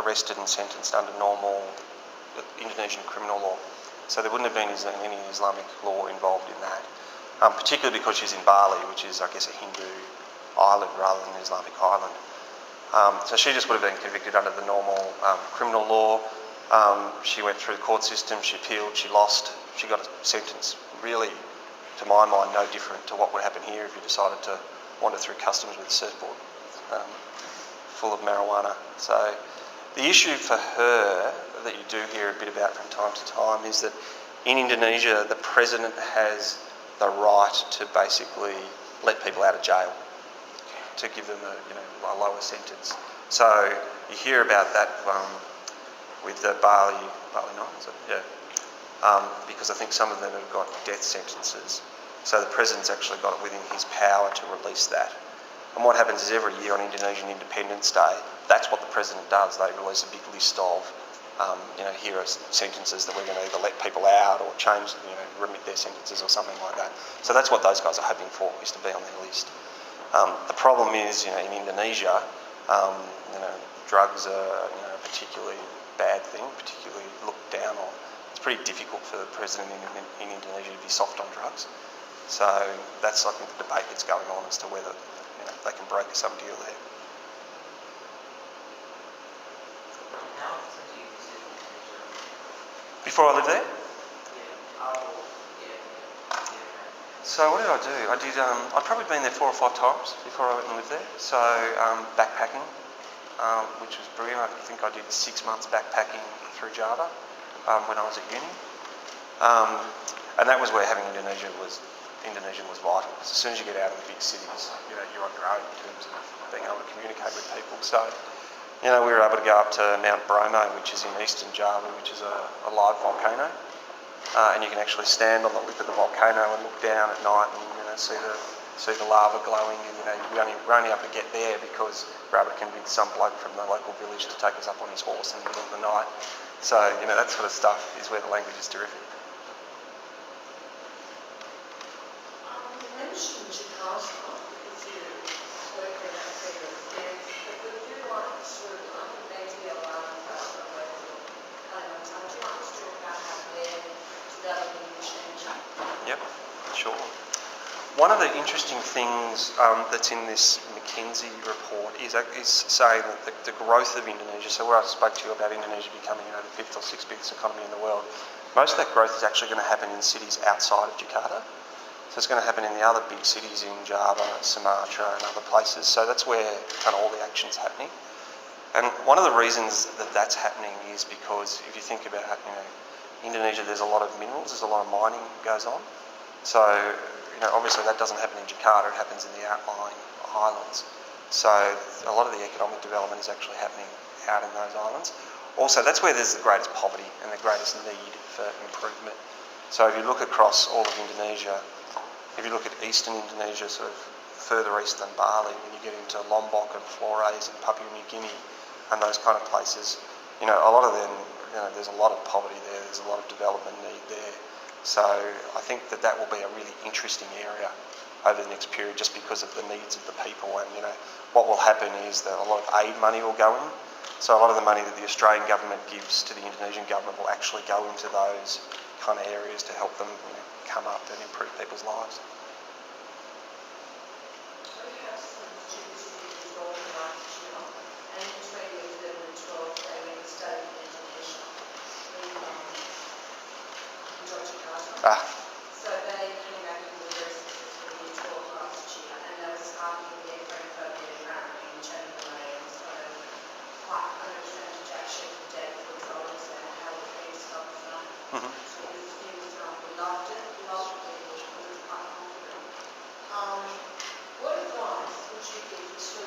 arrested and sentenced under normal Indonesian criminal law. So there wouldn't have been any Islamic law involved in that, particularly because she's in Bali, which is, I guess, a Hindu island rather than an Islamic island. So she just would have been convicted under the normal criminal law. She went through the court system, she appealed, she lost, she got a sentence. Really, to my mind, no different to what would happen here if you decided to wander through customs with a surfboard full of marijuana. So the issue for her that you do hear a bit about from time to time is that in Indonesia, the president has the right to basically let people out of jail, to give them a lower sentence. So you hear about that with the Bali 9, is it? Yeah. Because I think some of them have got death sentences. So the president's actually got it within his power to release that. And what happens is every year on Indonesian Independence Day, that's what the president does. They release a big list of, here are sentences that we're going to either let people out or change, remit their sentences or something like that. So that's what those guys are hoping for, is to be on their list. The problem is, in Indonesia, drugs are a particularly bad thing, particularly looked down on. It's pretty difficult for the president in Indonesia to be soft on drugs. So that's, I think, the debate that's going on as to whether they can broker some deal there. Before I lived there? So what did I do? I'd probably been there 4 or 5 times before I went and lived there. So backpacking, which was brilliant. I think I did 6 months backpacking through Java when I was at uni. And that was where having Indonesian was vital. Because as soon as you get out of the big cities, you're on your own in terms of being able to communicate with people. So, we were able to go up to Mount Braemar, which is in eastern Java, which is a live volcano. And you can actually stand on the lip of the volcano and look down at night and see the lava glowing. And we're only able to get there because we're able to convince some bloke from the local village to take us up on his horse in the middle of the night. So that sort of stuff is where the language is terrific. You mentioned Jakarta because you work in that sector of affairs, but would you like to, maybe allow us to do you want to talk about how they're developing and changing? Yep, sure. One of the interesting things that's in this McKinsey report is saying that the growth of Indonesia, so where I spoke to you about Indonesia becoming the 5th or 6th biggest economy in the world, most of that growth is actually going to happen in cities outside of Jakarta. So it's going to happen in the other big cities in Java, Sumatra and other places. So that's where kind of all the action's happening. And one of the reasons that that's happening is because if you think about, Indonesia, there's a lot of minerals, there's a lot of mining goes on. So, obviously that doesn't happen in Jakarta, it happens in the outlying islands. So a lot of the economic development is actually happening out in those islands. Also, that's where there's the greatest poverty and the greatest need for improvement. So if you look across all of Indonesia, if you look at eastern Indonesia, sort of further east than Bali, when you get into Lombok and Flores and Papua New Guinea and those kind of places, a lot of them, there's a lot of poverty there, there's a lot of development need there. So I think that will be a really interesting area over the next period just because of the needs of the people. And, what will happen is that a lot of aid money will go in. So a lot of the money that the Australian government gives to the Indonesian government will actually go into those kind of areas to help them come up and improve people's lives. We have some students who enrolled last year, and in 2011 and 12 they went to study in Indonesia, in Jakarta. So they came back and were very successful in 12 last year, and they were starting their Frankfurt apparently in January, and so quite understand to actually the date for results and how it came stuff from. So the students loved it, it was quite confident. What advice would you give to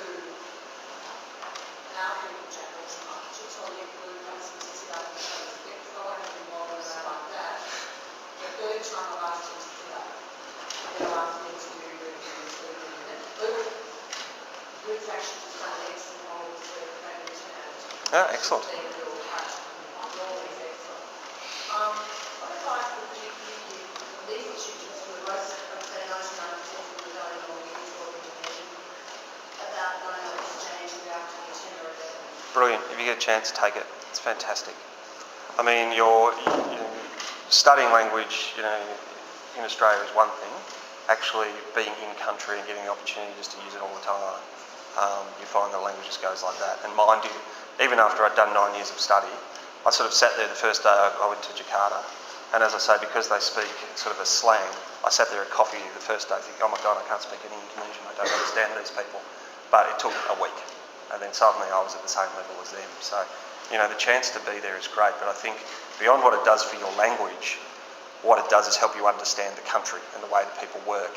our people, Japanese market? You told me blue places to sit up and show respect, so I don't know why they like that. The third time I've asked him to sit up, they'll ask me to do Luke's actually just done an excellent model of the family turnout. Yeah, excellent. What advice would you give these students who are most, I'd say 99% of them going on with Indonesian about going on exchange without any 10 or 11? Brilliant. If you get a chance, take it. It's fantastic. I mean, studying language, in Australia is one thing. Actually being in country and getting the opportunity just to use it all the time, you find the language just goes like that. And mine did. Even after I'd done 9 years of study, I sort of sat there the first day I went to Jakarta, and as I say, because they speak sort of a slang, I sat there at coffee the first day thinking, oh my God, I can't speak any Indonesian, I don't understand these people. But it took a week, and then suddenly I was at the same level as them. So, the chance to be there is great, but I think beyond what it does for your language, what it does is help you understand the country and the way that people work,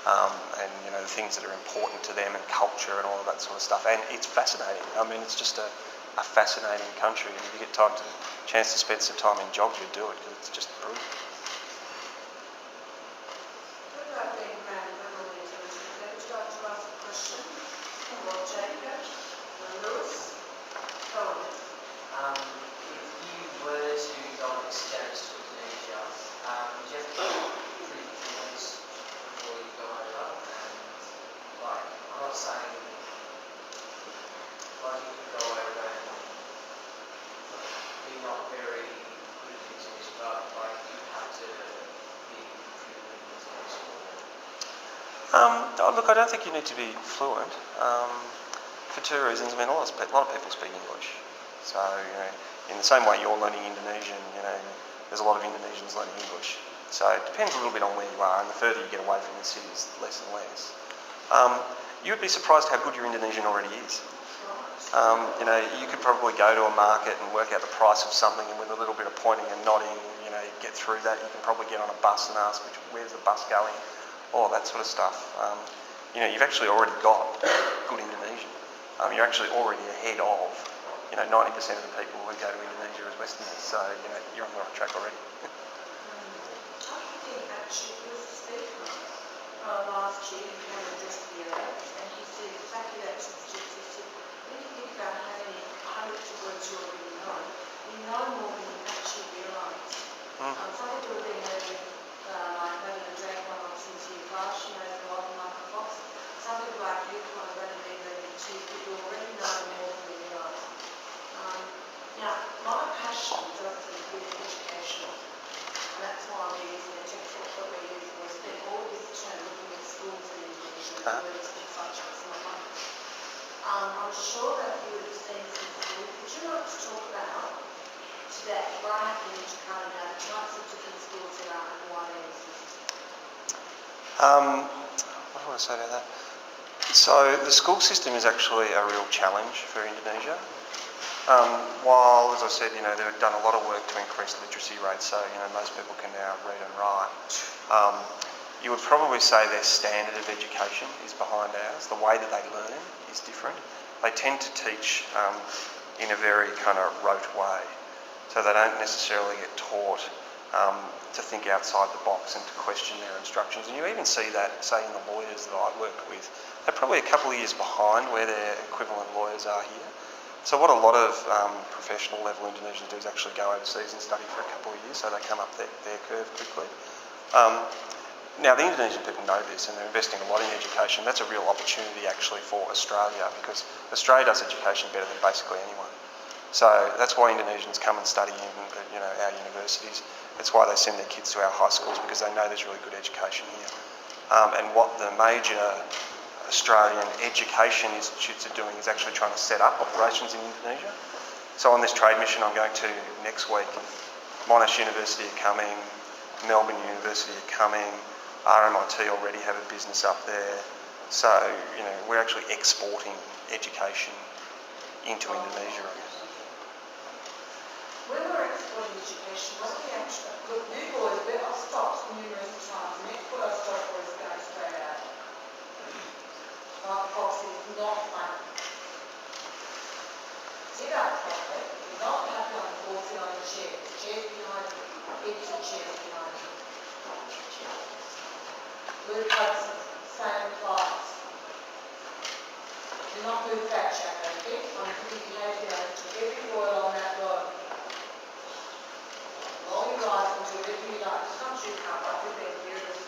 and the things that are important to them and culture and all of that sort of stuff. And it's fascinating. I mean, it's just a fascinating country, and if you get chance to spend some time in Jogja, do it, because it's just brilliant. What about being around rural Indonesia? Would you like to ask a question? Or Jacob? Or Lewis? Go on. If you were to go on exchange to Indonesia, would you have to be pretty fluent before you go over? And I'm not saying you could go over and be not very good at English, but you have to be pretty good at English. Look, I don't think you need to be fluent for two reasons. I mean, a lot of people speak English. So, in the same way you're learning Indonesian, there's a lot of Indonesians learning English. So it depends a little bit on where you are, and the further you get away from the cities, less and less. You would be surprised how good your Indonesian already is. You could probably go to a market and work out the price of something, and with a little bit of pointing and nodding, get through that. You can probably get on a bus and ask, where's the bus going? All that sort of stuff. You've actually already got good Indonesian. You're actually already ahead of 90% of the people who go to Indonesia as Westerners, so you're on the right track already. I think actually he was a speaker last year, he came and addressed the Arabs, and he said exactly that to the students. He said, when you think about how many hundreds of words you already you know more than you actually realise. Some people have been learning, having a drag one on since year class, she knows a lot like a fox. Some people like you kind of only been learning two, but you already know more than you realise. Now, my passion does seem to be educational, and that's why we're using the textbook that we're using. We spend all this term looking at schools in Indonesia, words and such, it's not like I'm sure that you would have seen some schools. Would you like to talk about today, what happened in Jakarta now, the types of different schools there are and why they exist? What do I want to say about that? So the school system is actually a real challenge for Indonesia. While, as I said, they've done a lot of work to increase literacy rates, so most people can now read and write. you would probably say their standard of education is behind ours. The way that they learn is different. They tend to teach in a very kind of rote way. So they don't necessarily get taught to think outside the box and to question their instructions. And you even see that, say, in the lawyers that I work with. They're probably a couple of years behind where their equivalent lawyers are here. So what a lot of professional level Indonesians do is actually go overseas and study for a couple of years, so they come up their curve quickly. Now, the Indonesian people know this and they're investing a lot in education. That's a real opportunity actually for Australia, because Australia does education better than basically anyone. So that's why Indonesians come and study in our universities. That's why they send their kids to our high schools, because they know there's really good education here. And what the major Australian education institutes are doing is actually trying to set up operations in Indonesia. So on this trade mission I'm going to next week, Monash University are coming, Melbourne University are coming, RMIT already have a business up there. So, we're actually exporting education into Indonesia, I guess. When we're exporting education, what are we actually... Look, you boys, I've stopped numerous times. The next word I stop for is going straight out. Like Fox is not funny. Sit up properly. You're not happy on the floor, sit on the chairs. Chairs behind you. Each of the chairs behind you. Blue coats, same class. Do not move that shack, okay? I'm going to behave to every word on that road. Roll your eyes and do whatever you like. It's not you, can't I think they're fearless.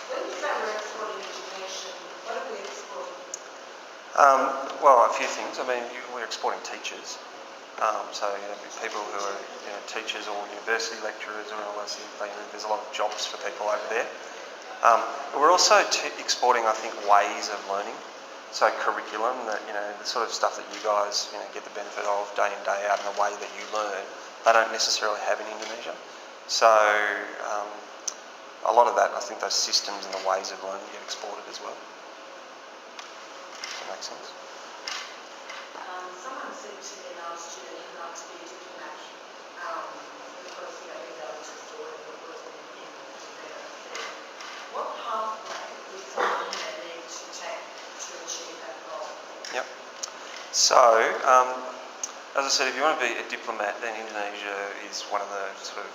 When you say we're exporting education, what are we exporting? Well, a few things. I mean, we're exporting teachers. So, people who are teachers or university lecturers or all those things, there's a lot of jobs for people over there. We're also exporting, I think, ways of learning. So curriculum, that the sort of stuff that you guys get the benefit of day in, day out, and the way that you learn, they don't necessarily have in Indonesia. So a lot of that, I think those systems and the ways of learning get exported as well. Does that make sense? Someone said to me last year he'd like to be a diplomat because he goes to store and he was in Japan. What pathway would someone need to take to achieve that goal? Yep. So, as I said, if you want to be a diplomat, then Indonesia is one of the sort of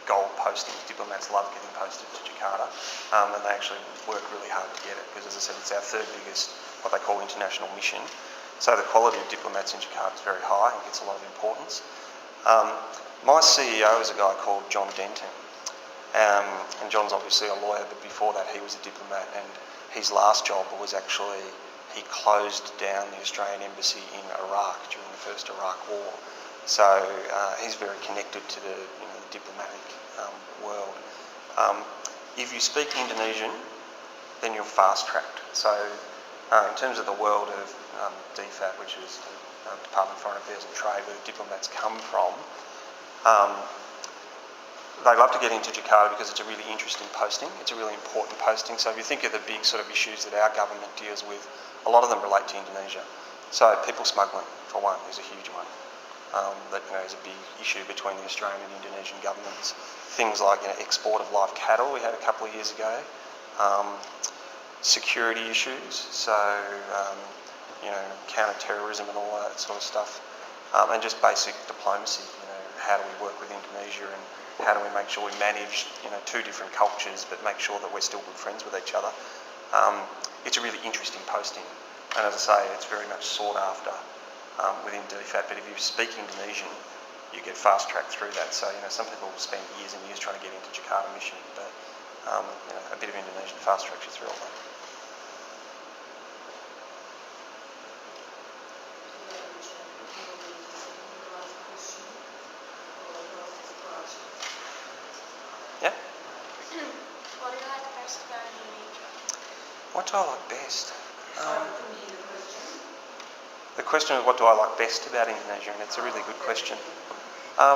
gold postings. Diplomats love getting posted to Jakarta, and they actually work really hard to get it, because, as I said, it's our third biggest, what they call international mission. So the quality of diplomats in Jakarta is very high and gets a lot of importance. My CEO is a guy called John Denton, and John's obviously a lawyer, but before that he was a diplomat, and his last job was actually, he closed down the Australian embassy in Iraq during the first Iraq war. So he's very connected to the diplomatic world. If you speak Indonesian, then you're fast-tracked. So in terms of the world of DFAT, which is the Department of Foreign Affairs and Trade, where the diplomats come from, they love to get into Jakarta because it's a really interesting posting. It's a really important posting. So if you think of the big sort of issues that our government deals with, a lot of them relate to Indonesia. So people smuggling, for one, is a huge one. That is a big issue between the Australian and Indonesian governments. Things like export of live cattle we had a couple of years ago. Security issues, so counter-terrorism and all that sort of stuff, and just basic diplomacy. How do we work with Indonesia, and how do we make sure we manage two different cultures but make sure that we're still good friends with each other. It's a really interesting posting, and as I say, it's very much sought after within DFAT. But if you speak Indonesian, you get fast-tracked through that. So some people will spend years and years trying to get into Jakarta mission, but a bit of Indonesian fast-tracks you through all that. Yeah? What do you like best about Indonesia? What do I like best? The question is, what do I like best about Indonesia? And it's a really good question. I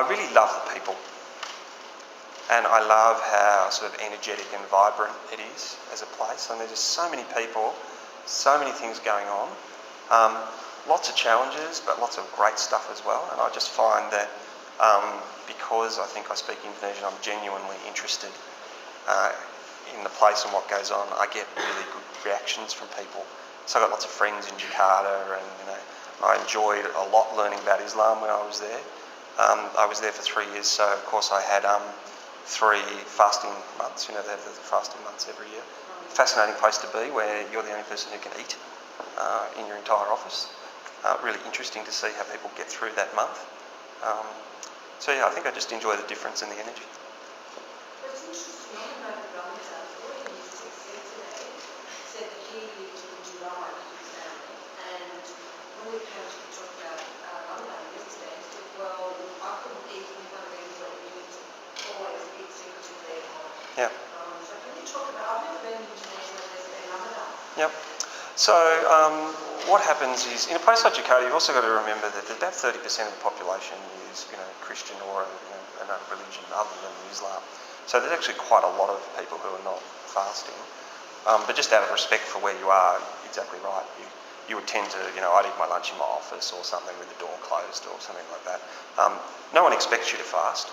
really love the people. And I love how sort of energetic and vibrant it is as a place. And there's just so many people, so many things going on. Lots of challenges, but lots of great stuff as well. And I just find that because I think I speak Indonesian, I'm genuinely interested in the place and what goes on. I get really good reactions from people. So I got lots of friends in Jakarta, and I enjoyed a lot learning about Islam when I was there. I was there for 3 years, so of course I had 3 fasting months. They have the fasting months every year. Fascinating place to be, where you're the only person who can eat in your entire office. Really interesting to see how people get through that month. So yeah, I think I just enjoy the difference in the energy. What's interesting about the Ramazan, the he yesterday said that he lived in July with his family, and when we came to talk about Ramadan yesterday, he said, well, I couldn't eat in one of these or always eat secretively at home. Yeah. So can you talk about, I've never been in Indonesia where there's been Ramadan. Yep. So what happens is, in a place like Jakarta, you've also got to remember that about 30% of the population is, Christian or another religion other than Islam. So there's actually quite a lot of people who are not fasting. But just out of respect for where you are, exactly right. You would tend to, I'd eat my lunch in my office or something with the door closed or something like that. No one expects you to fast.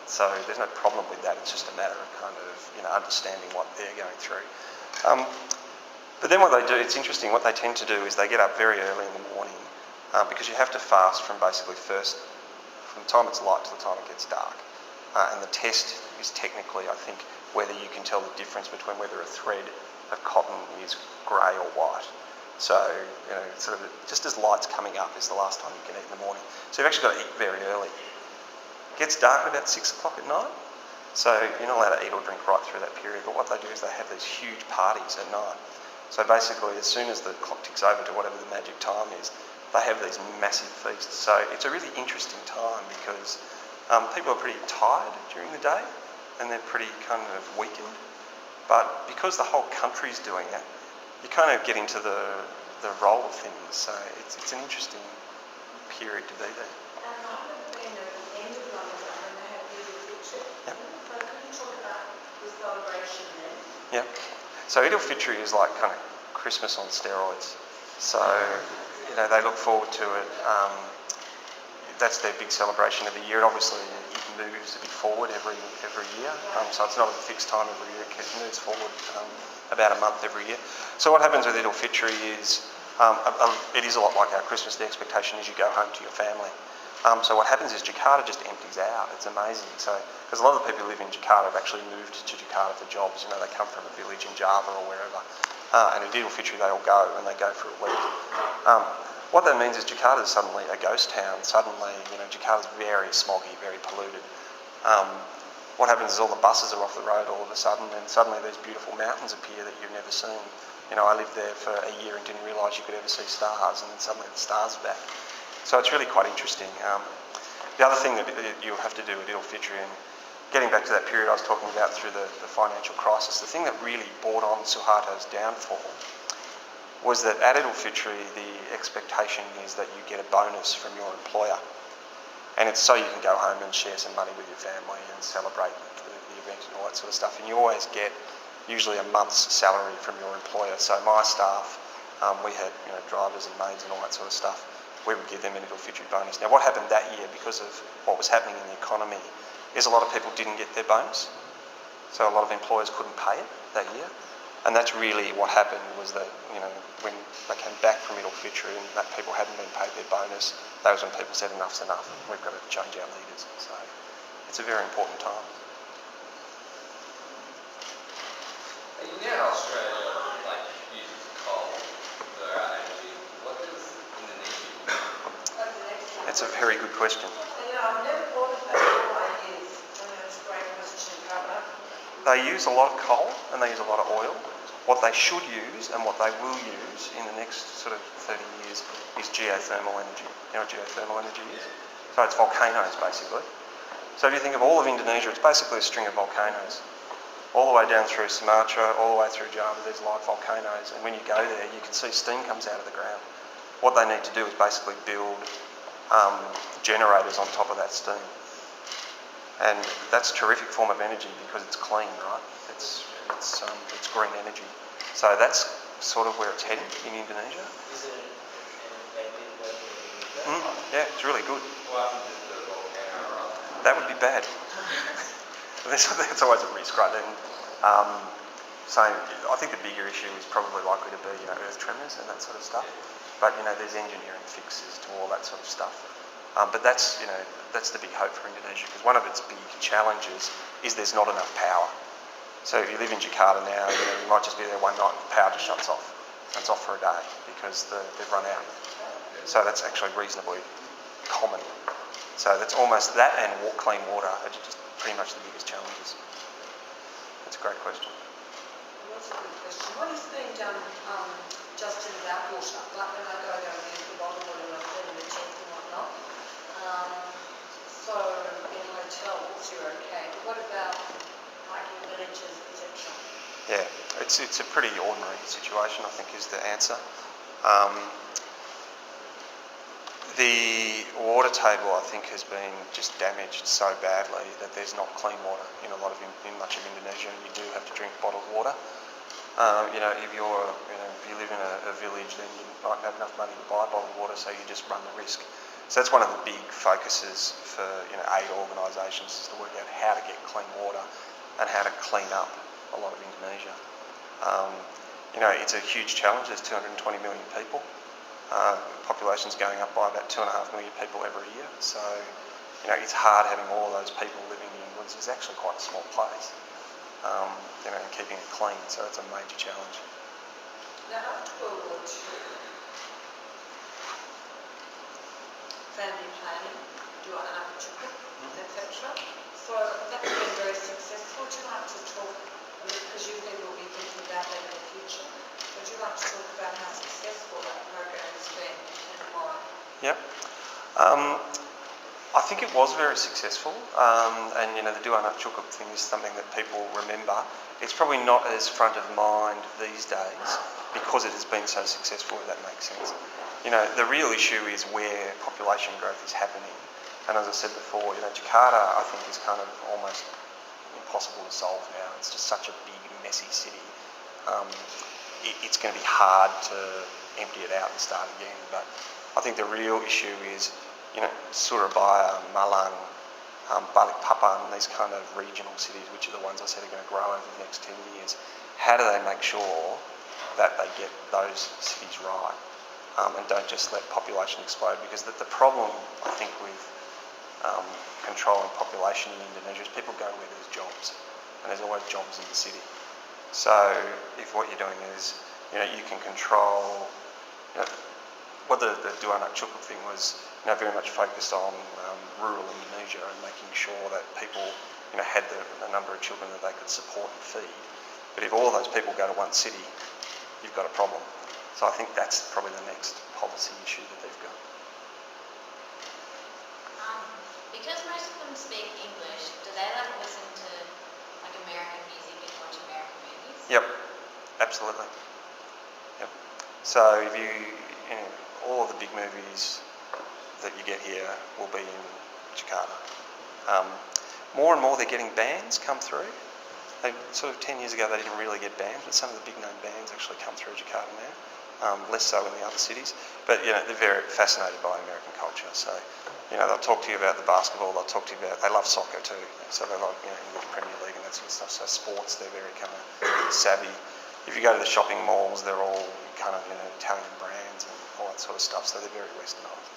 So there's no problem with that. It's just a matter of kind of, understanding what they're going through. But then what they do, it's interesting, what they tend to do is they get up very early in the morning because you have to fast from basically from the time it's light to the time it gets dark. And the test is technically, I think, whether you can tell the difference between whether a thread of cotton is grey or white. So, sort of just as light's coming up is the last time you can eat in the morning. So you've actually got to eat very early. It gets dark at about 6 o'clock at night. So you're not allowed to eat or drink right through that period. But what they do is they have these huge parties at night. So basically, as soon as the clock ticks over to whatever the magic time is, they have these massive feasts. So it's a really interesting time because people are pretty tired during the day and they're pretty kind of weakened. But because the whole country's doing it, you kind of get into the role of things. So it's an interesting period to be there. And I have been at the end of Ramadan and they have Eid al-Fitr. Yep. So can you talk about the celebration then? Yeah. So Eid al-Fitr is like kind of Christmas on steroids. So, they look forward to it. That's their big celebration of the year. Obviously, it moves a bit forward every year. So it's not a fixed time every year. It moves forward about a month every year. So what happens with Eid al-Fitr is, it is a lot like our Christmas. The expectation is you go home to your family. So what happens is Jakarta just empties out. It's amazing. So, because a lot of the people who live in Jakarta have actually moved to Jakarta for jobs. They come from a village in Java or wherever. And at Eid al-Fitr they all go and they go for a week. What that means is Jakarta is suddenly a ghost town. Suddenly, Jakarta's very smoggy, very polluted. What happens is all the buses are off the road all of a sudden, and suddenly these beautiful mountains appear that you've never seen. I lived there for a year and didn't realise you could ever see stars, and then suddenly the stars are back. So it's really quite interesting. The other thing that you'll have to do at Eid al-Fitr, and getting back to that period I was talking about through the financial crisis, the thing that really brought on Suharto's downfall was that at Eid al-Fitr the expectation is that you get a bonus from your employer. And it's so you can go home and share some money with your family and celebrate the event and all that sort of stuff. And you always get usually a month's salary from your employer. So my staff, we had drivers and maids and all that sort of stuff. We would give them an Eid al-Fitr bonus. Now what happened that year, because of what was happening in the economy, is a lot of people didn't get their bonus. So a lot of employers couldn't pay it that year. And that's really what happened, was that, when they came back from Eid al-Fitr and that people hadn't been paid their bonus, that was when people said enough's enough. We've got to change our leaders. So it's a very important time. You know Australia uses coal for our energy. What does Indonesia use? That's a very good question. I've never thought of that all ideas. That's a great question, Carla. They use a lot of coal and they use a lot of oil. What they should use and what they will use in the next sort of 30 years is geothermal energy. You know what geothermal energy is? So it's volcanoes basically. So if you think of all of Indonesia, it's basically a string of volcanoes. All the way down through Sumatra, all the way through Java, there's live volcanoes. And when you go there, you can see steam comes out of the ground. What they need to do is basically build generators on top of that steam. And that's a terrific form of energy because it's clean, right? It's green energy. So that's sort of where it's heading in Indonesia. Is it an effective way to do that? Yeah, it's really good. What happens if the volcano That would be bad. That's always a risk, right? And I think the bigger issue is probably likely to be, earth tremors and that sort of stuff. But, there's engineering fixes to all that sort of stuff. But that's the big hope for Indonesia, because one of its big challenges is there's not enough power. So if you live in Jakarta now, you might just be there one night and the power just shuts off. It's off for a day because they've run out. So that's actually reasonably common. So that's almost that, and clean water are just pretty much the biggest challenges. That's a great question. That's a good question. What is being done just in that water? Like when I go down there, the bottle water and I put in the tank and whatnot. So in hotels you're okay. But what about like in villages, etc.? Yeah, it's a pretty ordinary situation, I think, is the answer. The water table, I think, has been just damaged so badly that there's not clean water in much of Indonesia, and you do have to drink bottled water. If you live in a village, then you might have enough money to buy bottled water, so you just run the risk. So that's one of the big focuses for aid organisations, is to work out how to get clean water and how to clean up a lot of Indonesia. It's a huge challenge. There's 220 million people. Population's going up by about 2.5 million people every year. So, it's hard having all those people living in what's actually quite a small place. And keeping it clean. So it's a major challenge. Now after World War II, family planning, dua anak cukup, etc. So that's been very successful. Would you like to talk, because you think we'll be thinking about that in the future, would you like to talk about how successful that program has been and why? Yep. I think it was very successful, and the dua anak cukup thing is something that people remember. It's probably not as front of mind these days because it has been so successful, if that makes sense. The real issue is where population growth is happening. And as I said before, Jakarta, I think, is kind of almost impossible to solve now. It's just such a big, messy city. It's going to be hard to empty it out and start again. But I think the real issue is, Surabaya, Malang, Balikpapan, these kind of regional cities, which are the ones I said are going to grow over the next 10 years. How do they make sure that they get those cities right and don't just let population explode? Because the problem, I think, with controlling population in Indonesia is people go where there's jobs, and there's always jobs in the city. So if what you're doing is, you can control, what the dua anak cukup thing was, very much focused on rural Indonesia and making sure that people, had the number of children that they could support and feed. But if all those people go to one city, you've got a problem. So I think that's probably the next policy issue that they've got. Because most of them speak English, do they listen to like American music and watch American movies? Yep, absolutely. Yep. So if all of the big movies that you get here will be in Jakarta. More and more they're getting bands come through. Sort of 10 years ago they didn't really get bands, but some of the big name bands actually come through Jakarta now, less so in the other cities. But they're very fascinated by American culture. So they'll talk to you about the basketball, they'll talk to you about, they love soccer too, so they like English Premier League and that sort of stuff. So sports, they're very kind of savvy. If you go to the shopping malls, they're all kind of Italian brands and all that sort of stuff, so they're very westernised.